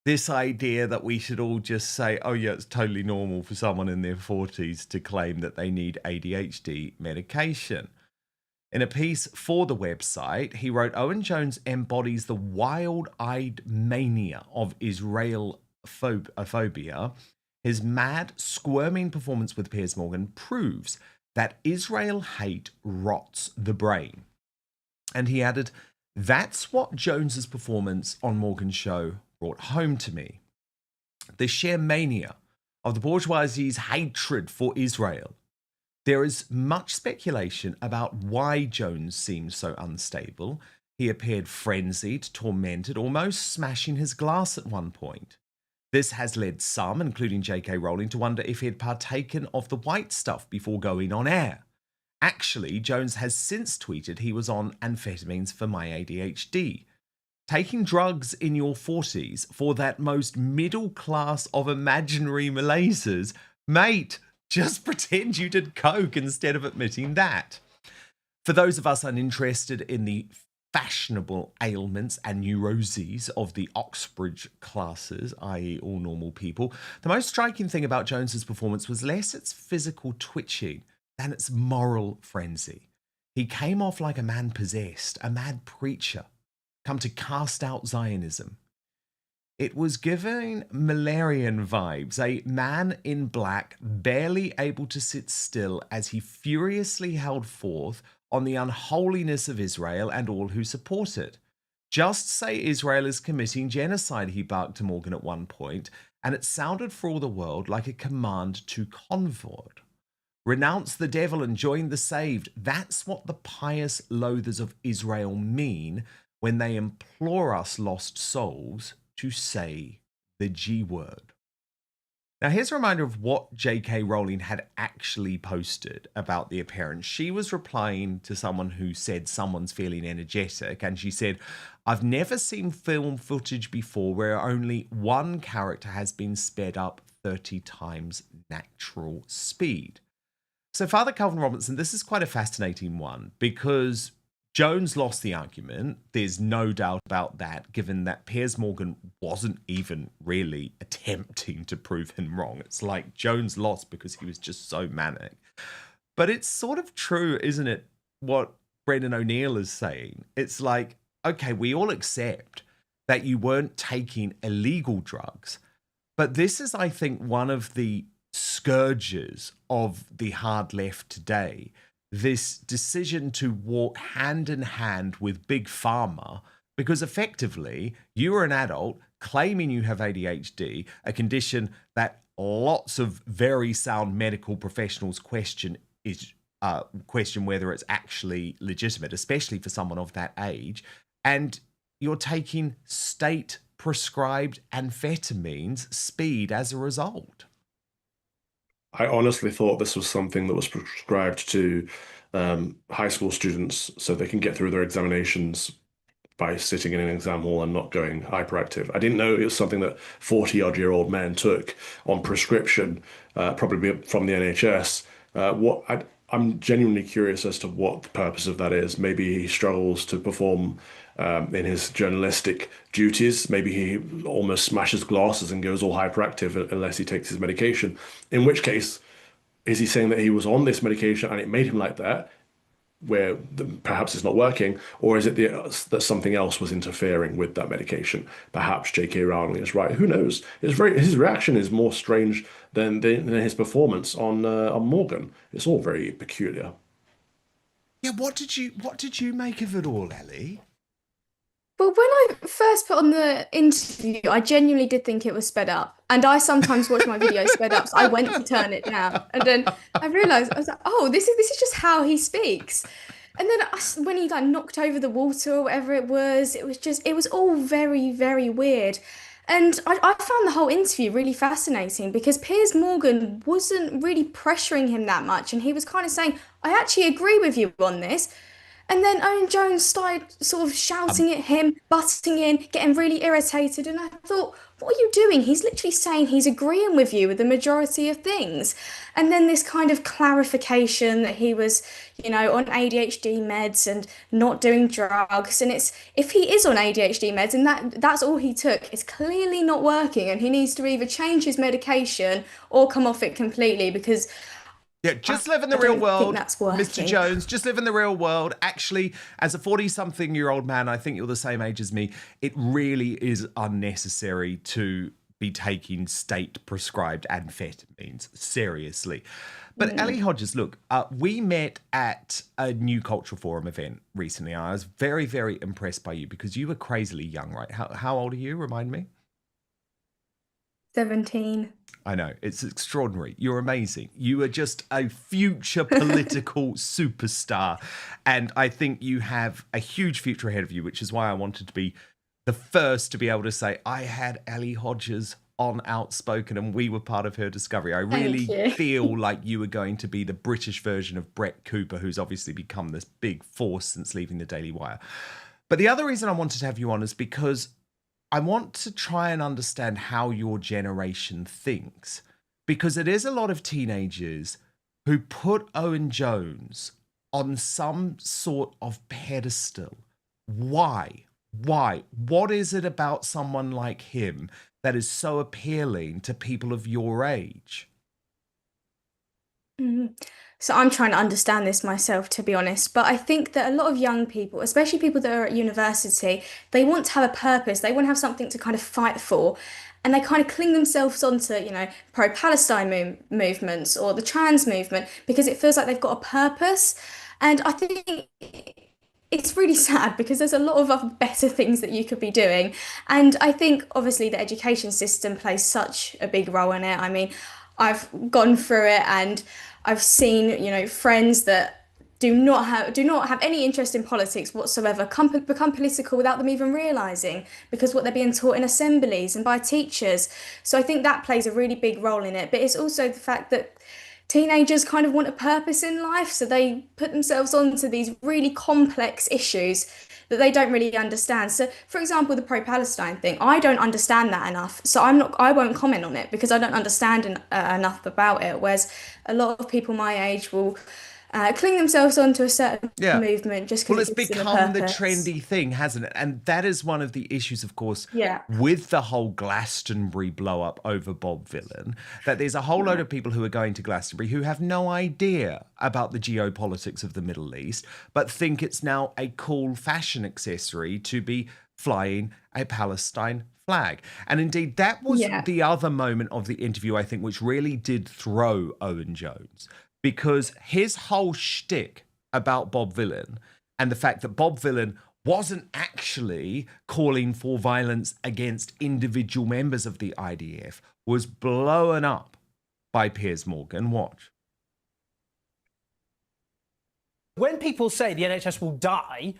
this idea that we should all just say, oh yeah, it's totally normal for someone in their 40s to claim that they need ADHD medication. In a piece for the website, he wrote, Owen Jones embodies the wild-eyed mania of Israelophobia. His mad, squirming performance with Piers Morgan proves that Israel hate rots the brain. And he added, that's what Jones's performance on Morgan's show brought home to me. The sheer mania of the bourgeoisie's hatred for Israel. There is much speculation about why Jones seemed so unstable. He appeared frenzied, tormented, almost smashing his glass at one point. This has led some, including J.K. Rowling, to wonder if he had partaken of the white stuff before going on air. Actually, Jones has since tweeted he was on amphetamines for my ADHD. Taking drugs in your 40s for that most middle class of imaginary Malaysians, mate, just pretend you did coke instead of admitting that. For those of us uninterested in the fashionable ailments and neuroses of the Oxbridge classes, i.e. all normal people, the most striking thing about Jones's performance was less its physical twitching than its moral frenzy. He came off like a man possessed, a mad preacher, come to cast out Zionism. It was giving Malarian vibes, a man in black, barely able to sit still as he furiously held forth on the unholiness of Israel and all who support it. Just say Israel is committing genocide, he barked to Morgan at one point, and it sounded for all the world like a command to convert. Renounce the devil and join the saved. That's what the pious loathers of Israel mean when they implore us lost souls to say the G word. Now, here's a reminder of what J.K. Rowling had actually posted about the appearance. She was replying to someone who said someone's feeling energetic, and she said, I've never seen film footage before where only one character has been sped up 30 times natural speed. So, Father Calvin Robinson, this is quite a fascinating one because Jones lost the argument. There's no doubt about that, given that Piers Morgan wasn't even really attempting to prove him wrong. It's like Jones lost because he was just so manic. But it's sort of true, isn't it, what Brendan O'Neill is saying? It's like, okay, we all accept that you weren't taking illegal drugs, but this is, I think, one of the scourges of the hard left today. This decision to walk hand in hand with Big Pharma, because effectively you are an adult claiming you have ADHD, a condition that lots of very sound medical professionals question whether it's actually legitimate, especially for someone of that age, and you're taking state-prescribed amphetamines, speed, as a result. I honestly thought this was something that was prescribed to high school students so they can get through their examinations by sitting in an exam hall and not going hyperactive. I didn't know it was something that 40-odd-year-old men took on prescription, probably from the NHS. I'm genuinely curious as to what the purpose of that is. Maybe he struggles to perform in his journalistic duties. Maybe he almost smashes glasses and goes all hyperactive unless he takes his medication. In which case, is he saying that he was on this medication and it made him like that, where perhaps it's not working, or is it that something else was interfering with that medication? Perhaps J.K. Rowling is right. Who knows? His reaction is more strange than his performance on Morgan. It's all very peculiar. Yeah, what did you make of it all, Ellie? Well, when I first put on the interview, I genuinely did think it was sped up. And I sometimes watch my videos sped up, so I went to turn it down. And then I realised, I was like, oh, this is just how he speaks. And then when he knocked over the water or whatever it was all very, very weird. And I found the whole interview really fascinating because Piers Morgan wasn't really pressuring him that much. And he was kind of saying, I actually agree with you on this. And then Owen Jones started sort of shouting at him, butting in, getting really irritated. And I thought, what are you doing? He's literally saying he's agreeing with you with the majority of things. And then this kind of clarification that he was, on ADHD meds and not doing drugs. And if he is on ADHD meds and that's all he took, it's clearly not working. And he needs to either change his medication or come off it completely because... Yeah, just live in the real world, Mr. Jones. Just live in the real world. Actually, as a 40-something-year-old man, I think you're the same age as me. It really is unnecessary to be taking state-prescribed amphetamines. Seriously. But Ellie Hodges, look, we met at a New Cultural Forum event recently. I was very, very impressed by you because you were crazily young, right? How old are you? Remind me. 17. I know, it's extraordinary. You're amazing. You are just a future political superstar. And I think you have a huge future ahead of you, which is why I wanted to be the first to be able to say, I had Ellie Hodges on Outspoken and we were part of her discovery. I really feel like you were going to be the British version of Brett Cooper, who's obviously become this big force since leaving the Daily Wire. But the other reason I wanted to have you on is because I want to try and understand how your generation thinks, because it is a lot of teenagers who put Owen Jones on some sort of pedestal Why? What is it about someone like him that is so appealing to people of your age? So I'm trying to understand this myself, to be honest. But I think that a lot of young people, especially people that are at university, they want to have a purpose. They want to have something to kind of fight for. And they kind of cling themselves onto, pro-Palestine movements or the trans movement because it feels like they've got a purpose. And I think it's really sad because there's a lot of other better things that you could be doing. And I think obviously the education system plays such a big role in it. I mean, I've gone through it and I've seen, friends that do not have any interest in politics whatsoever become political without them even realising because what they're being taught in assemblies and by teachers. So I think that plays a really big role in it. But it's also the fact that teenagers kind of want a purpose in life, so they put themselves onto these really complex issues that they don't really understand. So, for example, the pro-Palestine thing, I don't understand that enough, so I won't comment on it because I don't understand enough about it. Whereas a lot of people my age will cling themselves onto a certain movement just because it's become the trendy thing, hasn't it? And that is one of the issues, of course, with the whole Glastonbury blow up over Bob Vylan, that there's a whole load of people who are going to Glastonbury who have no idea about the geopolitics of the Middle East, but think it's now a cool fashion accessory to be flying a Palestine flag. And indeed, that was the other moment of the interview, I think, which really did throw Owen Jones. Because his whole shtick about Bob Vylan and the fact that Bob Vylan wasn't actually calling for violence against individual members of the IDF was blown up by Piers Morgan. Watch. When people say the NHS will die,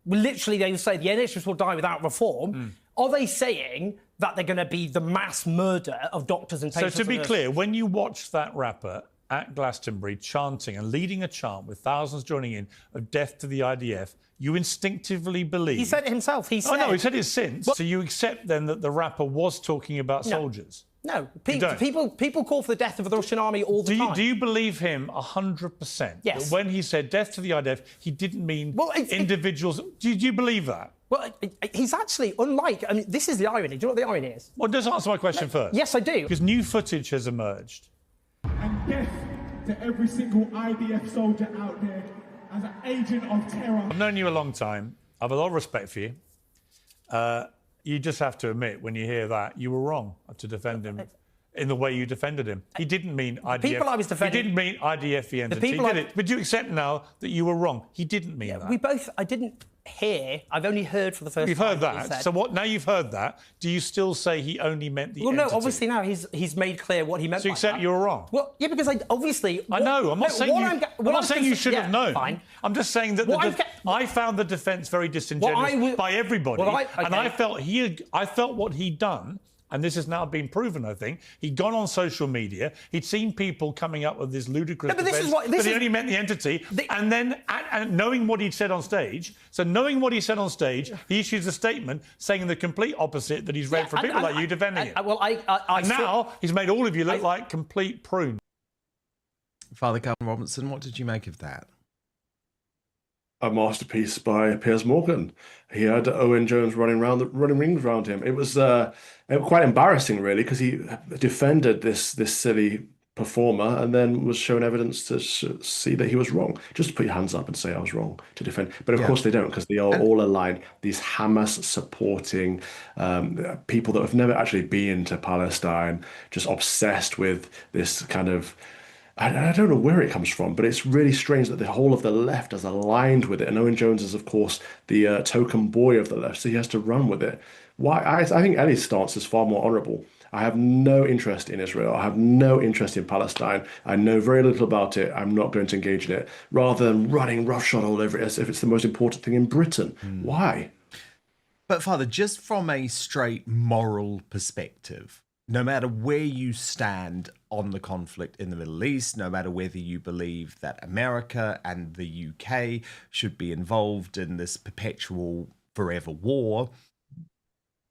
literally they say the NHS will die without reform, are they saying that they're going to be the mass murder of doctors and patients? So to be clear, when you watch that rapper at Glastonbury chanting and leading a chant with thousands joining in of death to the IDF, you instinctively believe... He said it himself. He said... Oh, no, he said it since. So you accept then that the rapper was talking about soldiers? No. People call for the death of the Russian army all the time. Do you believe him 100%? Yes. That when he said death to the IDF, he didn't mean individuals... Do you believe that? Well, he's actually, unlike... I mean, this is the irony. Do you know what the irony is? Well, just answer my question first. Yes, I do. Because new footage has emerged. And death to every single IDF soldier out there as an agent of terror. I've known you a long time. I have a lot of respect for you. You just have to admit, when you hear that, you were wrong to defend him in the way you defended him. He didn't mean IDF. People I was defending... He didn't mean IDF the entity, did it? But you accept now that you were wrong. He didn't mean that. I didn't hear. I've only heard for the first time. You've heard that. So what? Now you've heard that. Do you still say he only meant the entity? Well, no. Obviously now he's made clear what he meant. So you accept you were wrong. Well, yeah, because I know. I'm not saying you. I'm not saying you should have known. Fine. I'm just saying that I found the defence very disingenuous by everybody, and I felt what he'd done. And this has now been proven, I think. He'd gone on social media. He'd seen people coming up with this ludicrous defence that he only meant the entity. And then, and knowing what he'd said on stage, he issues a statement saying the complete opposite that he's read from people like you defending it. And now he's made all of you look like complete prunes. Father Calvin Robinson, what did you make of that? A masterpiece by Piers Morgan. He had Owen Jones running rings around him. It was quite embarrassing, really, because he defended this silly performer and then was shown evidence to see that he was wrong. Just put your hands up and say I was wrong to defend. But of course they don't, because they are all aligned. These Hamas supporting people that have never actually been to Palestine, just obsessed with this kind of... I don't know where it comes from, but it's really strange that the whole of the left is aligned with it. And Owen Jones is, of course, the token boy of the left, so he has to run with it. Why? I think Ellie's stance is far more honourable. I have no interest in Israel. I have no interest in Palestine. I know very little about it. I'm not going to engage in it. Rather than running roughshod all over it as if it's the most important thing in Britain. Why? But, Father, just from a straight moral perspective, no matter where you stand on the conflict in the Middle East, no matter whether you believe that America and the UK should be involved in this perpetual forever war,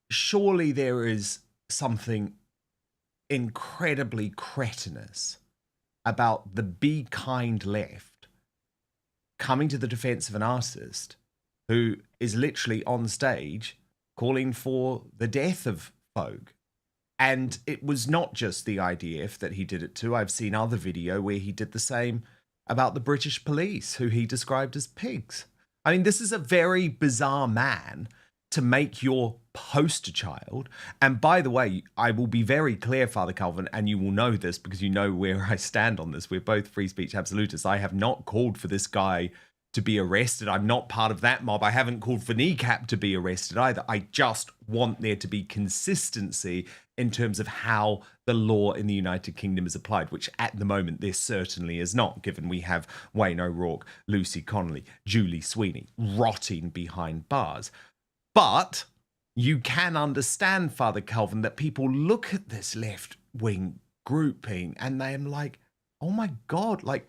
surely there is something incredibly cretinous about the be kind left coming to the defense of an artist who is literally on stage calling for the death of folk. And it was not just the IDF that he did it to. I've seen other video where he did the same about the British police, who he described as pigs. I mean, this is a very bizarre man to make your poster child. And by the way, I will be very clear, Father Calvin, and you will know this because you know where I stand on this. We're both free speech absolutists. I have not called for this guy to be arrested. I'm not part of that mob. I haven't called for Kneecap to be arrested either. I just want there to be consistency in terms of how the law in the United Kingdom is applied, which at the moment there certainly is not, given we have Wayne O'Rourke, Lucy Connolly, Julie Sweeney rotting behind bars. But you can understand, Father Calvin, that people look at this left-wing grouping and they're like, oh my God, like,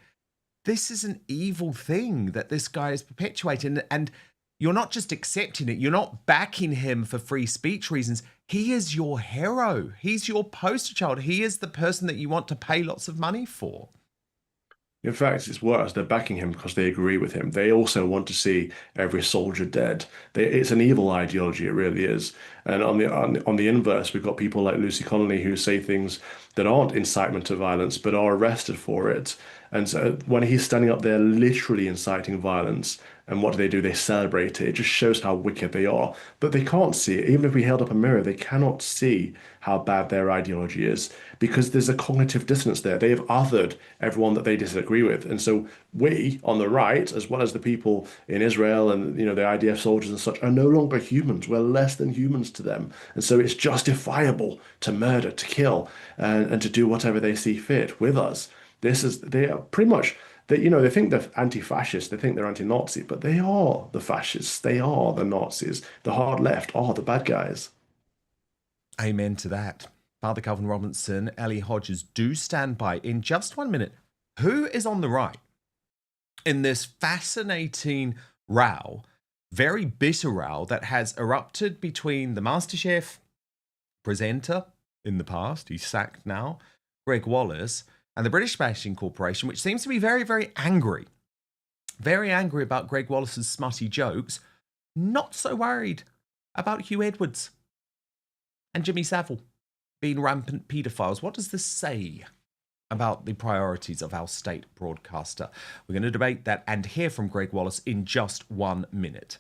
this is an evil thing that this guy is perpetuating. And you're not just accepting it, you're not backing him for free speech reasons. He is your hero. He's your poster child. He is the person that you want to pay lots of money for. In fact, it's worse. They're backing him because they agree with him. They also want to see every soldier dead. It's an evil ideology, it really is. And on the inverse, we've got people like Lucy Connolly who say things that aren't incitement to violence, but are arrested for it. And so when he's standing up there literally inciting violence, and what do? They celebrate it. It just shows how wicked they are. But they can't see it. Even if we held up a mirror, they cannot see how bad their ideology is because there's a cognitive dissonance there. They have othered everyone that they disagree with. And so we, on the right, as well as the people in Israel and the IDF soldiers and such, are no longer humans. We're less than humans to them. And so it's justifiable to murder, to kill, and to do whatever they see fit with us. They are pretty much... They think they're anti-fascist, they think they're anti-Nazi, but they are the fascists, they are the Nazis. The hard left are the bad guys. Amen to that. Father Calvin Robinson, Ellie Hodges, do stand by. In just 1 minute, who is on the right in this fascinating row, very bitter row that has erupted between the MasterChef presenter in the past, he's sacked now, Greg Wallace, and the British Bashing Corporation, which seems to be very, very angry about Greg Wallace's smutty jokes, not so worried about Hugh Edwards and Jimmy Savile being rampant paedophiles. What does this say about the priorities of our state broadcaster? We're going to debate that and hear from Greg Wallace in just 1 minute.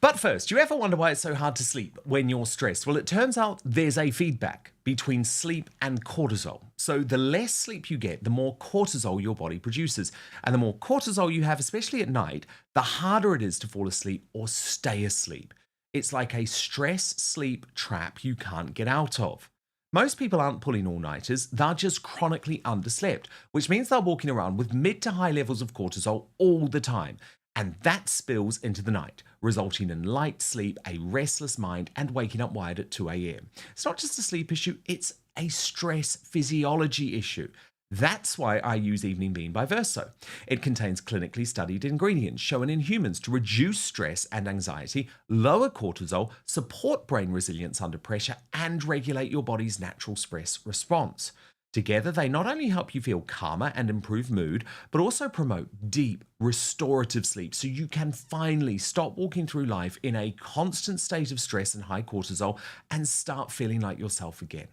But first, do you ever wonder why it's so hard to sleep when you're stressed? Well, it turns out there's a feedback between sleep and cortisol. So the less sleep you get, the more cortisol your body produces. And the more cortisol you have, especially at night, the harder it is to fall asleep or stay asleep. It's like a stress-sleep trap you can't get out of. Most people aren't pulling all-nighters, they're just chronically underslept, which means they're walking around with mid to high levels of cortisol all the time. And that spills into the night, resulting in light sleep, a restless mind, and waking up wired at 2 a.m. It's not just a sleep issue, it's a stress physiology issue. That's why I use Evening Bean by Verso. It contains clinically studied ingredients shown in humans to reduce stress and anxiety, lower cortisol, support brain resilience under pressure, and regulate your body's natural stress response. Together, they not only help you feel calmer and improve mood, but also promote deep, restorative sleep so you can finally stop walking through life in a constant state of stress and high cortisol and start feeling like yourself again.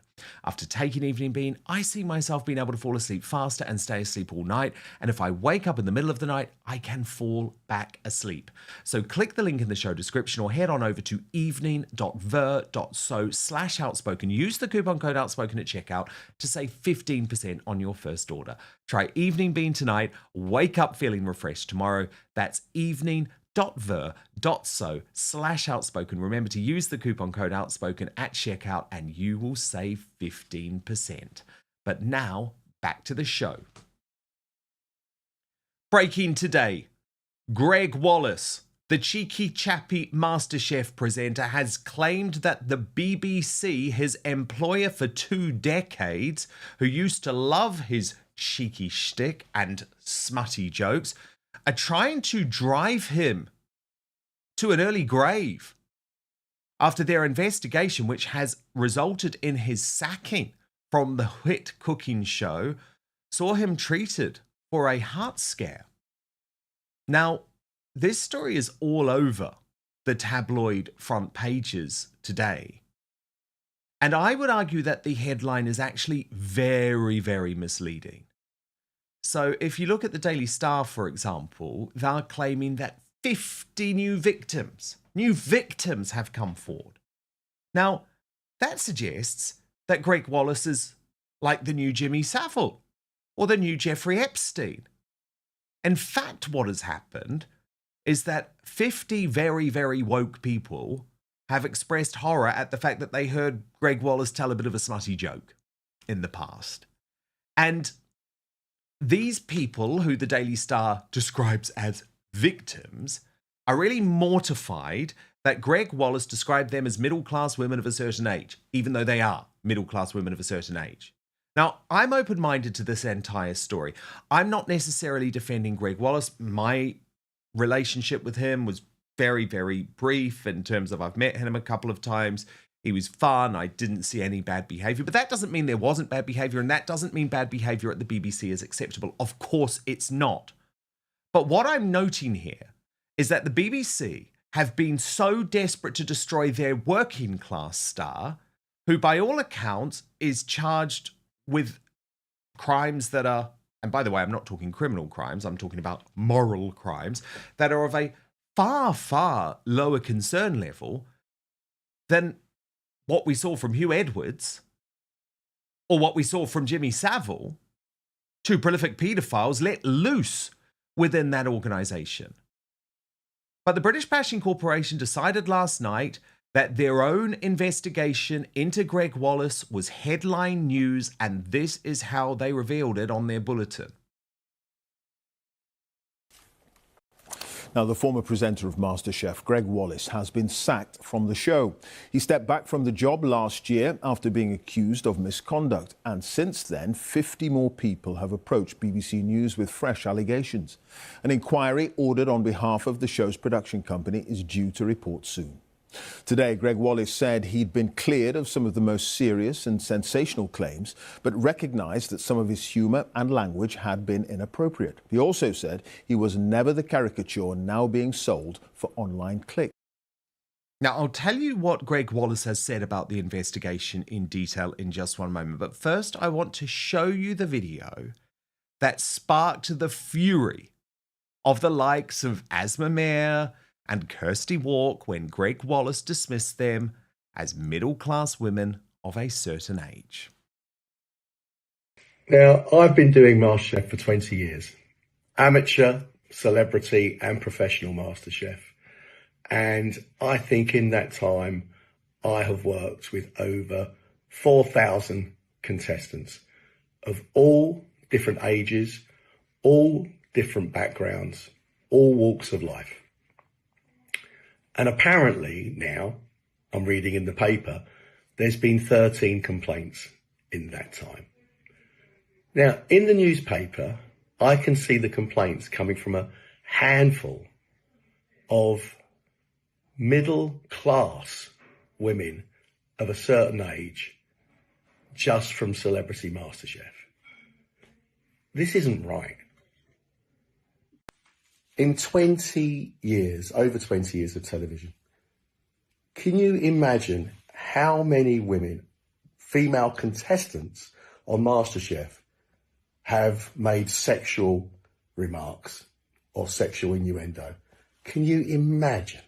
After taking Evening Bean, I see myself being able to fall asleep faster and stay asleep all night. And if I wake up in the middle of the night, I can fall back asleep. So click the link in the show description or head on over to evening.ver.so/outspoken. Use the coupon code outspoken at checkout to save 15% on your first order. Try Evening Bean tonight. Wake up feeling refreshed tomorrow. That's evening.ver.so/outspoken. Remember to use the coupon code outspoken at checkout and you will save 15%. But now, back to the show. Breaking today, Greg Wallace, the cheeky chappy MasterChef presenter, has claimed that the BBC, his employer for 2 decades, who used to love his cheeky shtick and smutty jokes, are trying to drive him to an early grave after their investigation, which has resulted in his sacking from the hit cooking show, saw him treated for a heart scare. Now, this story is all over the tabloid front pages today. And I would argue that the headline is actually very, very misleading. So if you look at the Daily Star, for example, they're claiming that 50 new victims have come forward. Now, that suggests that Greg Wallace is like the new Jimmy Savile or the new Jeffrey Epstein. In fact, what has happened is that 50 very, very woke people have expressed horror at the fact that they heard Greg Wallace tell a bit of a smutty joke in the past. And these people, who the Daily Star describes as victims, are really mortified that Greg Wallace described them as middle-class women of a certain age, even though they are middle-class women of a certain age. Now, I'm open-minded to this entire story. I'm not necessarily defending Greg Wallace. My relationship with him was very, very brief in terms of I've met him a couple of times. He was fun. I didn't see any bad behavior, but that doesn't mean there wasn't bad behavior, and that doesn't mean bad behavior at the BBC is acceptable. Of course it's not. But what I'm noting here is that the BBC have been so desperate to destroy their working class star, who by all accounts is charged with crimes that are, and by the way, I'm not talking criminal crimes, I'm talking about moral crimes, that are of a far, far lower concern level than what we saw from Hugh Edwards or what we saw from Jimmy Savile, two prolific paedophiles let loose within that organisation. But the British Bashing Corporation decided last night that their own investigation into Greg Wallace was headline news, and this is how they revealed it on their bulletin. Now, the former presenter of MasterChef, Greg Wallace, has been sacked from the show. He stepped back from the job last year after being accused of misconduct. And since then, 50 more people have approached BBC News with fresh allegations. An inquiry ordered on behalf of the show's production company is due to report soon. Today, Greg Wallace said he'd been cleared of some of the most serious and sensational claims, but recognised that some of his humour and language had been inappropriate. He also said he was never the caricature now being sold for online clicks. Now, I'll tell you what Greg Wallace has said about the investigation in detail in just one moment. But first, I want to show you the video that sparked the fury of the likes of Asma Mayer and Kirsty Walk when Greg Wallace dismissed them as middle-class women of a certain age. Now, I've been doing MasterChef for 20 years. Amateur, celebrity and professional MasterChef. And I think in that time, I have worked with over 4,000 contestants of all different ages, all different backgrounds, all walks of life. And apparently now, I'm reading in the paper, there's been 13 complaints in that time. Now, in the newspaper, I can see the complaints coming from a handful of middle-class women of a certain age just from Celebrity MasterChef. This isn't right. In 20 years, over 20 years of television, can you imagine how many women, female contestants on MasterChef, have made sexual remarks or sexual innuendo? Can you imagine?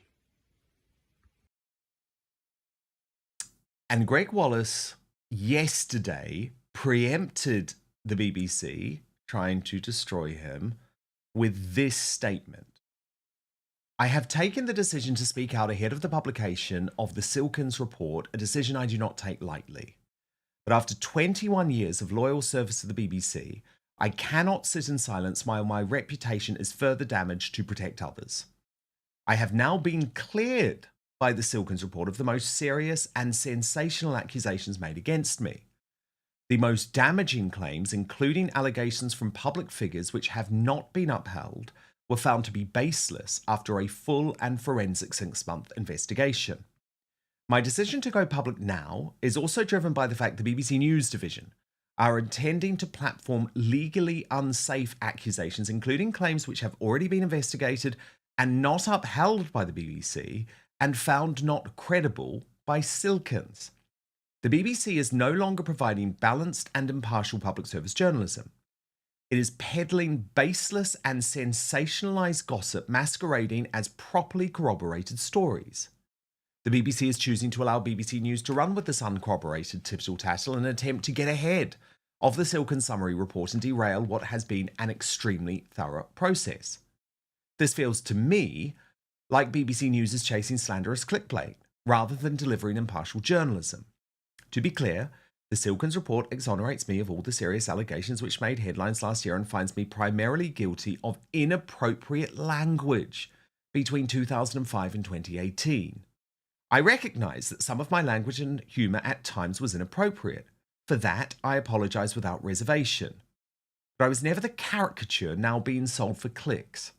And Greg Wallace yesterday preempted the BBC trying to destroy him with this statement. I have taken the decision to speak out ahead of the publication of the Silkins report, a decision I do not take lightly. But after 21 years of loyal service to the BBC, I cannot sit in silence while my reputation is further damaged to protect others. I have now been cleared by the Silkins report of the most serious and sensational accusations made against me. The most damaging claims, including allegations from public figures which have not been upheld, were found to be baseless after a full and forensic 6-month investigation. My decision to go public now is also driven by the fact the BBC News division are intending to platform legally unsafe accusations, including claims which have already been investigated and not upheld by the BBC and found not credible by Silkins. The BBC is no longer providing balanced and impartial public service journalism. It is peddling baseless and sensationalised gossip masquerading as properly corroborated stories. The BBC is choosing to allow BBC News to run with this uncorroborated tittle-tattle in an attempt to get ahead of the Silkins summary report and derail what has been an extremely thorough process. This feels to me like BBC News is chasing slanderous clickbait rather than delivering impartial journalism. To be clear, the Silkins report exonerates me of all the serious allegations which made headlines last year and finds me primarily guilty of inappropriate language between 2005 and 2018. I recognise that some of my language and humour at times was inappropriate. For that, I apologise without reservation. But I was never the caricature now being sold for clicks.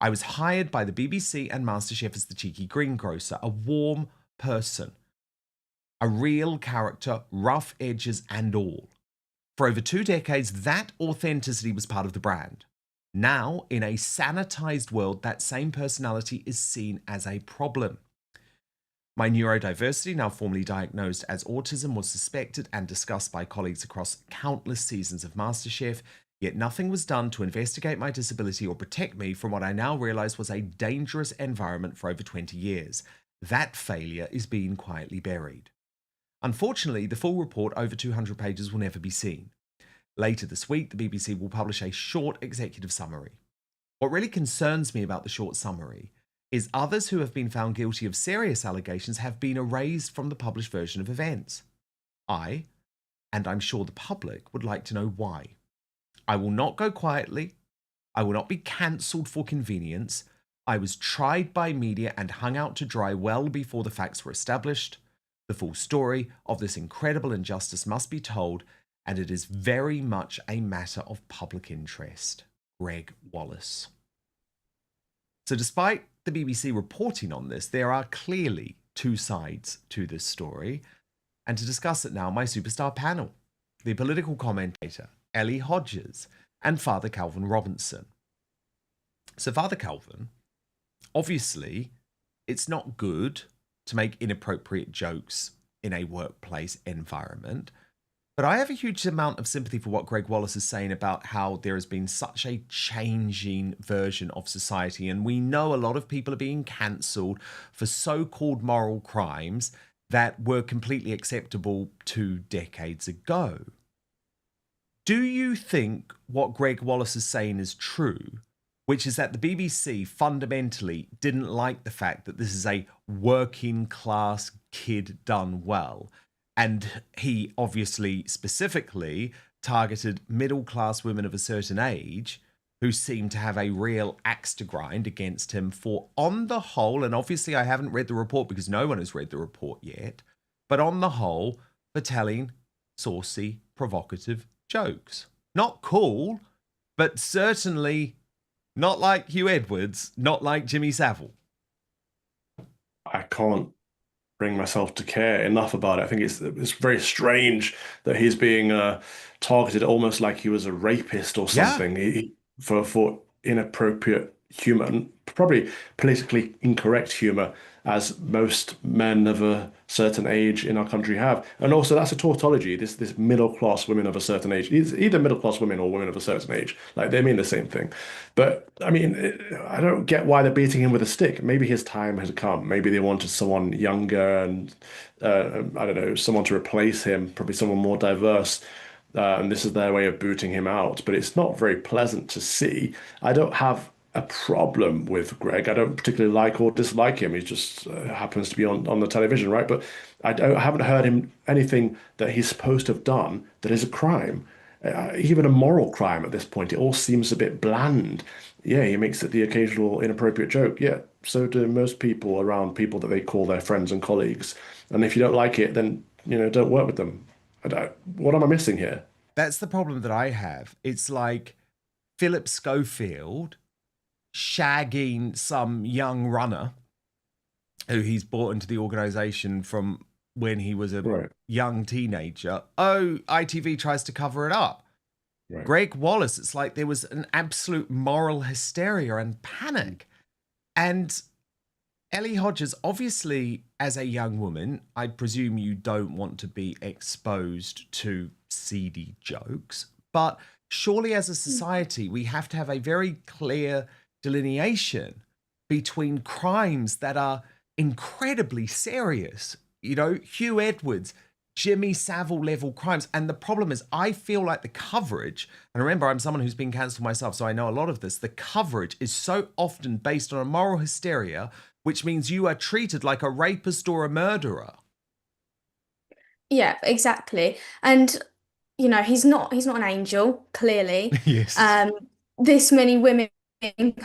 I was hired by the BBC and MasterChef as the cheeky greengrocer, a warm person. A real character, rough edges and all. For over 2 decades, that authenticity was part of the brand. Now, in a sanitised world, that same personality is seen as a problem. My neurodiversity, now formally diagnosed as autism, was suspected and discussed by colleagues across countless seasons of MasterChef, yet nothing was done to investigate my disability or protect me from what I now realise was a dangerous environment for over 20 years. That failure is being quietly buried. Unfortunately, the full report, over 200 pages, will never be seen. Later this week, the BBC will publish a short executive summary. What really concerns me about the short summary is others who have been found guilty of serious allegations have been erased from the published version of events. I, and I'm sure the public, would like to know why. I will not go quietly. I will not be cancelled for convenience. I was tried by media and hung out to dry well before the facts were established. The full story of this incredible injustice must be told, and it is very much a matter of public interest. Greg Wallace. So despite the BBC reporting on this, there are clearly 2 sides to this story. And to discuss it now, my superstar panel, the political commentator, Ellie Hodges, and Father Calvin Robinson. So Father Calvin, obviously, it's not good to make inappropriate jokes in a workplace environment. But I have a huge amount of sympathy for what Greg Wallace is saying about how there has been such a changing version of society. And we know a lot of people are being cancelled for so-called moral crimes that were completely acceptable 2 decades ago. Do you think what Greg Wallace is saying is true, which is that the BBC fundamentally didn't like the fact that this is a working class kid done well? And he obviously specifically targeted middle class women of a certain age who seem to have a real axe to grind against him for, on the whole, and obviously I haven't read the report because no one has read the report yet, but on the whole, for telling saucy, provocative jokes. Not cool, but certainly not like Hugh Edwards, not like Jimmy Savile. I can't bring myself to care enough about it. I think it's very strange that he's being targeted almost like he was a rapist or something. Yeah. For inappropriate humor, and probably politically incorrect humor, as most men of a certain age in our country have. And also that's a tautology, this middle-class women of a certain age. It's either middle-class women or women of a certain age. Like, they mean the same thing. But, I mean, I don't get why they're beating him with a stick. Maybe his time has come. Maybe they wanted someone younger and, I don't know, someone to replace him, probably someone more diverse. And this is their way of booting him out. But it's not very pleasant to see. I don't have a problem with Greg. I don't particularly like or dislike him. He just happens to be on the television, right? But I haven't heard him anything that he's supposed to have done that is a crime, even a moral crime at this point. It all seems a bit bland. Yeah, he makes it the occasional inappropriate joke. Yeah, so do most people around people that they call their friends and colleagues. And if you don't like it, then, you know, don't work with them. What am I missing here? That's the problem that I have. It's like Philip Schofield shagging some young runner who he's brought into the organisation from when he was a young teenager. Oh, ITV tries to cover it up. Greg Wallace, it's like there was an absolute moral hysteria and panic. And Ellie Hodges, obviously, as a young woman, I presume you don't want to be exposed to seedy jokes, but surely as a society, we have to have a very clear delineation between crimes that are incredibly serious. You know, Hugh Edwards, Jimmy Savile level crimes. And the problem is, I feel like the coverage, and remember, I'm someone who's been cancelled myself, so I know a lot of this, the coverage is so often based on a moral hysteria, which means you are treated like a rapist or a murderer. Yeah, exactly. And you know, he's not an angel, clearly. Yes. This many women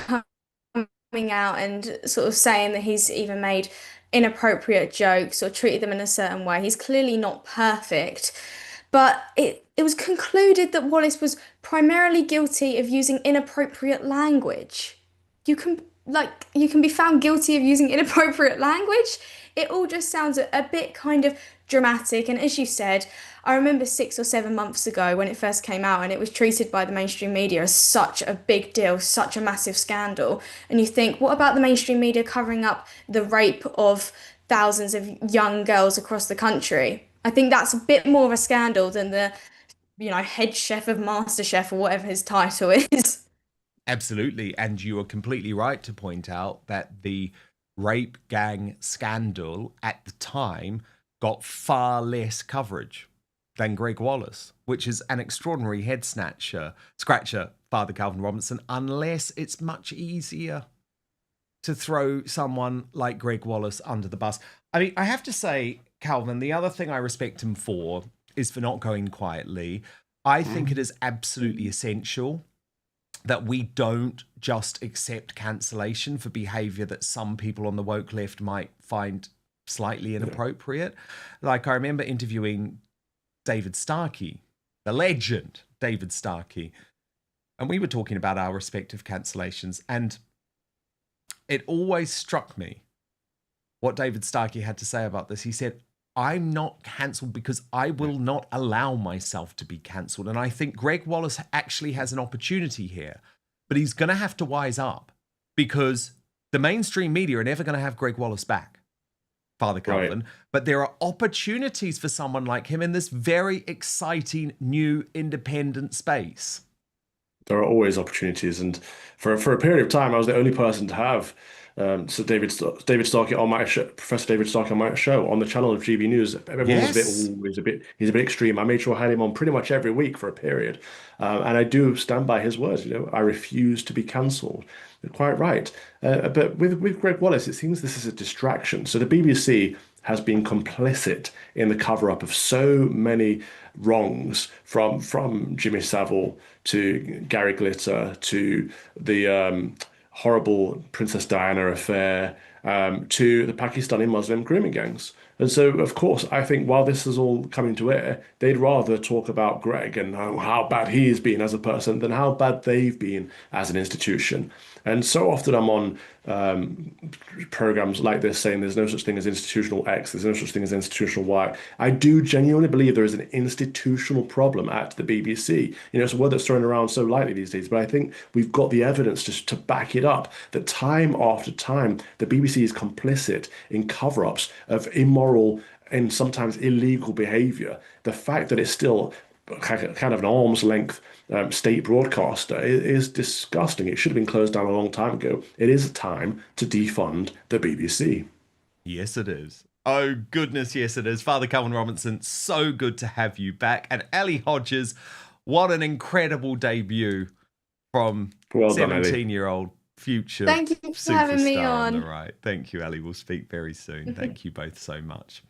coming out and sort of saying that he's even made inappropriate jokes or treated them in a certain way. He's clearly not perfect. But it was concluded that Wallace was primarily guilty of using inappropriate language. You can be found guilty of using inappropriate language. It all just sounds a bit kind of dramatic. And as you said, I remember 6 or 7 months ago when it first came out and it was treated by the mainstream media as such a big deal, such a massive scandal. And you think, what about the mainstream media covering up the rape of thousands of young girls across the country? I think that's a bit more of a scandal than the, head chef of MasterChef or whatever his title is. Absolutely. And you are completely right to point out that the rape gang scandal at the time got far less coverage than Greg Wallace, which is an extraordinary head scratcher, Father Calvin Robinson, unless it's much easier to throw someone like Greg Wallace under the bus. I mean, I have to say, Calvin, the other thing I respect him for is for not going quietly. I think it is absolutely essential that we don't just accept cancellation for behavior that some people on the woke left might find slightly inappropriate. Like, I remember interviewing David Starkey, the legend David Starkey, and we were talking about our respective cancellations, and it always struck me what David Starkey had to say about this. He said, I'm not cancelled because I will not allow myself to be cancelled. And I think Greg Wallace actually has an opportunity here, but he's going to have to wise up because the mainstream media are never going to have Greg Wallace back, Father Calvin. Right. But there are opportunities for someone like him in this very exciting new independent space. There are always opportunities. And for a period of time, I was the only person to have David Starkey on my show, Professor David Starkey on my show on the channel of GB News. Everyone was a bit extreme. I made sure I had him on pretty much every week for a period, and I do stand by his words. I refuse to be cancelled. You're quite right. But with Greg Wallace, it seems this is a distraction. So the BBC has been complicit in the cover-up of so many wrongs, from Jimmy Savile to Gary Glitter to the horrible Princess Diana affair, to the Pakistani Muslim grooming gangs. And so, of course, I think while this is all coming to air, they'd rather talk about Greg and how bad he's been as a person than how bad they've been as an institution. And so often I'm on programs like this saying there's no such thing as institutional X, there's no such thing as institutional Y. I do genuinely believe there is an institutional problem at the BBC. It's a word that's thrown around so lightly these days, but I think we've got the evidence just to back it up, that time after time, the BBC is complicit in cover-ups of immoral and sometimes illegal behaviour. The fact that it's still kind of an arm's length state broadcaster is disgusting. It should have been closed down a long time ago. It is time to defund the BBC. Yes, it is. Oh, goodness, yes, it is. Father Calvin Robinson, so good to have you back. And Ellie Hodges, what an incredible debut from 17-year-old future Thank you for having me on. Right. Thank you, Ellie. We'll speak very soon. Thank you both so much.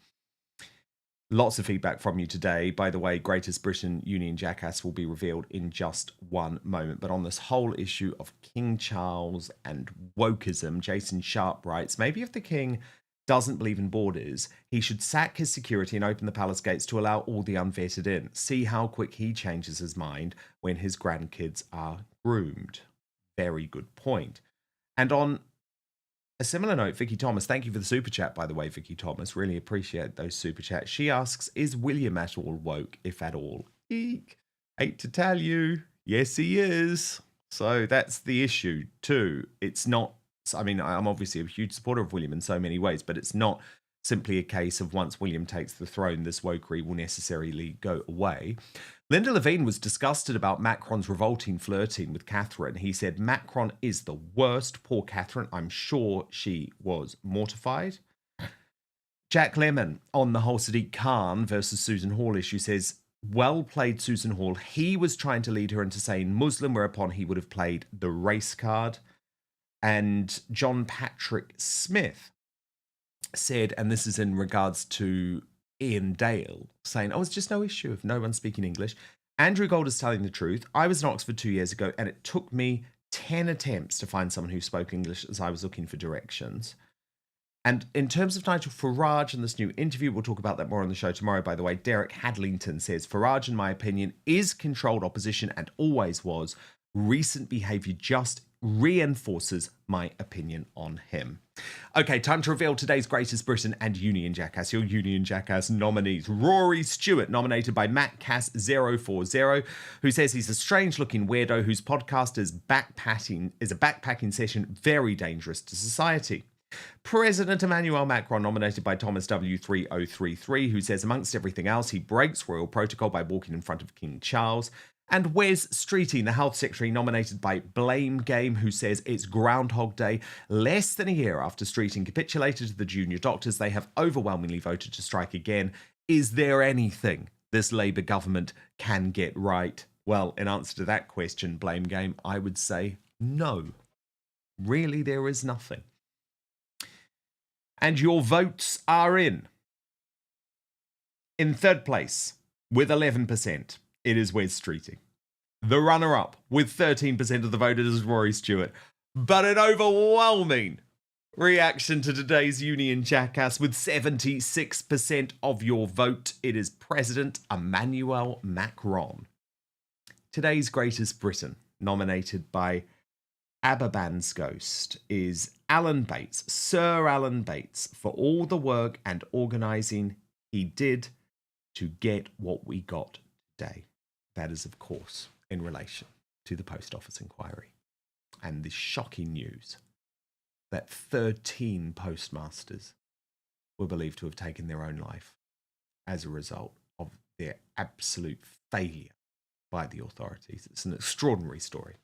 Lots of feedback from you today. By the way, Greatest Britain Union Jackass will be revealed in just one moment. But on this whole issue of King Charles and wokeism, Jason Sharp writes, maybe if the king doesn't believe in borders, he should sack his security and open the palace gates to allow all the unvetted in. See how quick he changes his mind when his grandkids are groomed. Very good point. And on a similar note, Vicky Thomas, thank you for the super chat, by the way, Vicky Thomas. Really appreciate those super chats. She asks, is William at all woke, if at all? Eek. Hate to tell you. Yes, he is. So that's the issue, too. It's not I mean, I'm obviously a huge supporter of William in so many ways, but it's not simply a case of once William takes the throne, this wokery will necessarily go away. Linda Levine was disgusted about Macron's revolting flirting with Catherine. He said, Macron is the worst. Poor Catherine. I'm sure she was mortified. Jack Lemmon on the whole Sadiq Khan versus Susan Hall issue says, well played, Susan Hall. He was trying to lead her into saying Muslim, whereupon he would have played the race card. And John Patrick Smith said, and this is in regards to Ian Dale, saying, it's just no issue if no one's speaking English. Andrew Gold is telling the truth. I was in Oxford 2 years ago, and it took me 10 attempts to find someone who spoke English as I was looking for directions. And in terms of Nigel Farage and this new interview, we'll talk about that more on the show tomorrow, by the way. Derek Hadlington says, Farage, in my opinion, is controlled opposition and always was. Recent behaviour just reinforces my opinion on him. Okay, time to reveal today's Greatest Britain and Union Jackass. Your Union Jackass nominees. Rory Stewart, nominated by MattCass040, who says he's a strange-looking weirdo whose podcast is a backpacking session very dangerous to society. President Emmanuel Macron, nominated by Thomas W3033, who says, amongst everything else, he breaks royal protocol by walking in front of King Charles. And Wes Streeting, the Health Secretary, nominated by Blame Game, who says it's Groundhog Day. Less than a year after Streeting capitulated to the junior doctors, they have overwhelmingly voted to strike again. Is there anything this Labour government can get right? Well, in answer to that question, Blame Game, I would say no. Really, there is nothing. And your votes are in. In third place, with 11%. It is Wes Streeting. The runner-up, with 13% of the vote, is Rory Stewart. But an overwhelming reaction to today's Union Jackass, with 76% of your vote, it is President Emmanuel Macron. Today's Greatest Britain, nominated by Aberban's Ghost, is Alan Bates, Sir Alan Bates, for all the work and organising he did to get what we got today. That is, of course, in relation to the Post Office inquiry and the shocking news that 13 postmasters were believed to have taken their own life as a result of their absolute failure by the authorities. It's an extraordinary story.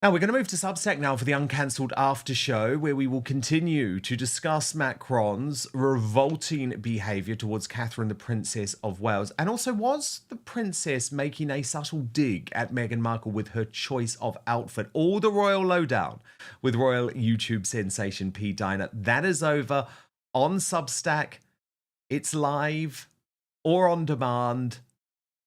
Now, we're going to move to Substack now for the uncancelled after show, where we will continue to discuss Macron's revolting behaviour towards Catherine, the Princess of Wales. And also, was the Princess making a subtle dig at Meghan Markle with her choice of outfit? All the royal lowdown with royal YouTube sensation P. Diner. That is over on Substack. It's live or on demand.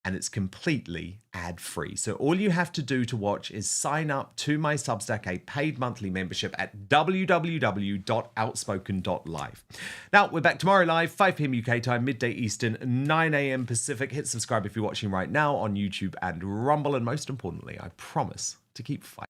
And it's completely ad-free. So all you have to do to watch is sign up to my Substack, a paid monthly membership at www.outspoken.live. Now, we're back tomorrow live, 5 p.m. UK time, midday Eastern, 9 a.m. Pacific. Hit subscribe if you're watching right now on YouTube and Rumble. And most importantly, I promise to keep fighting.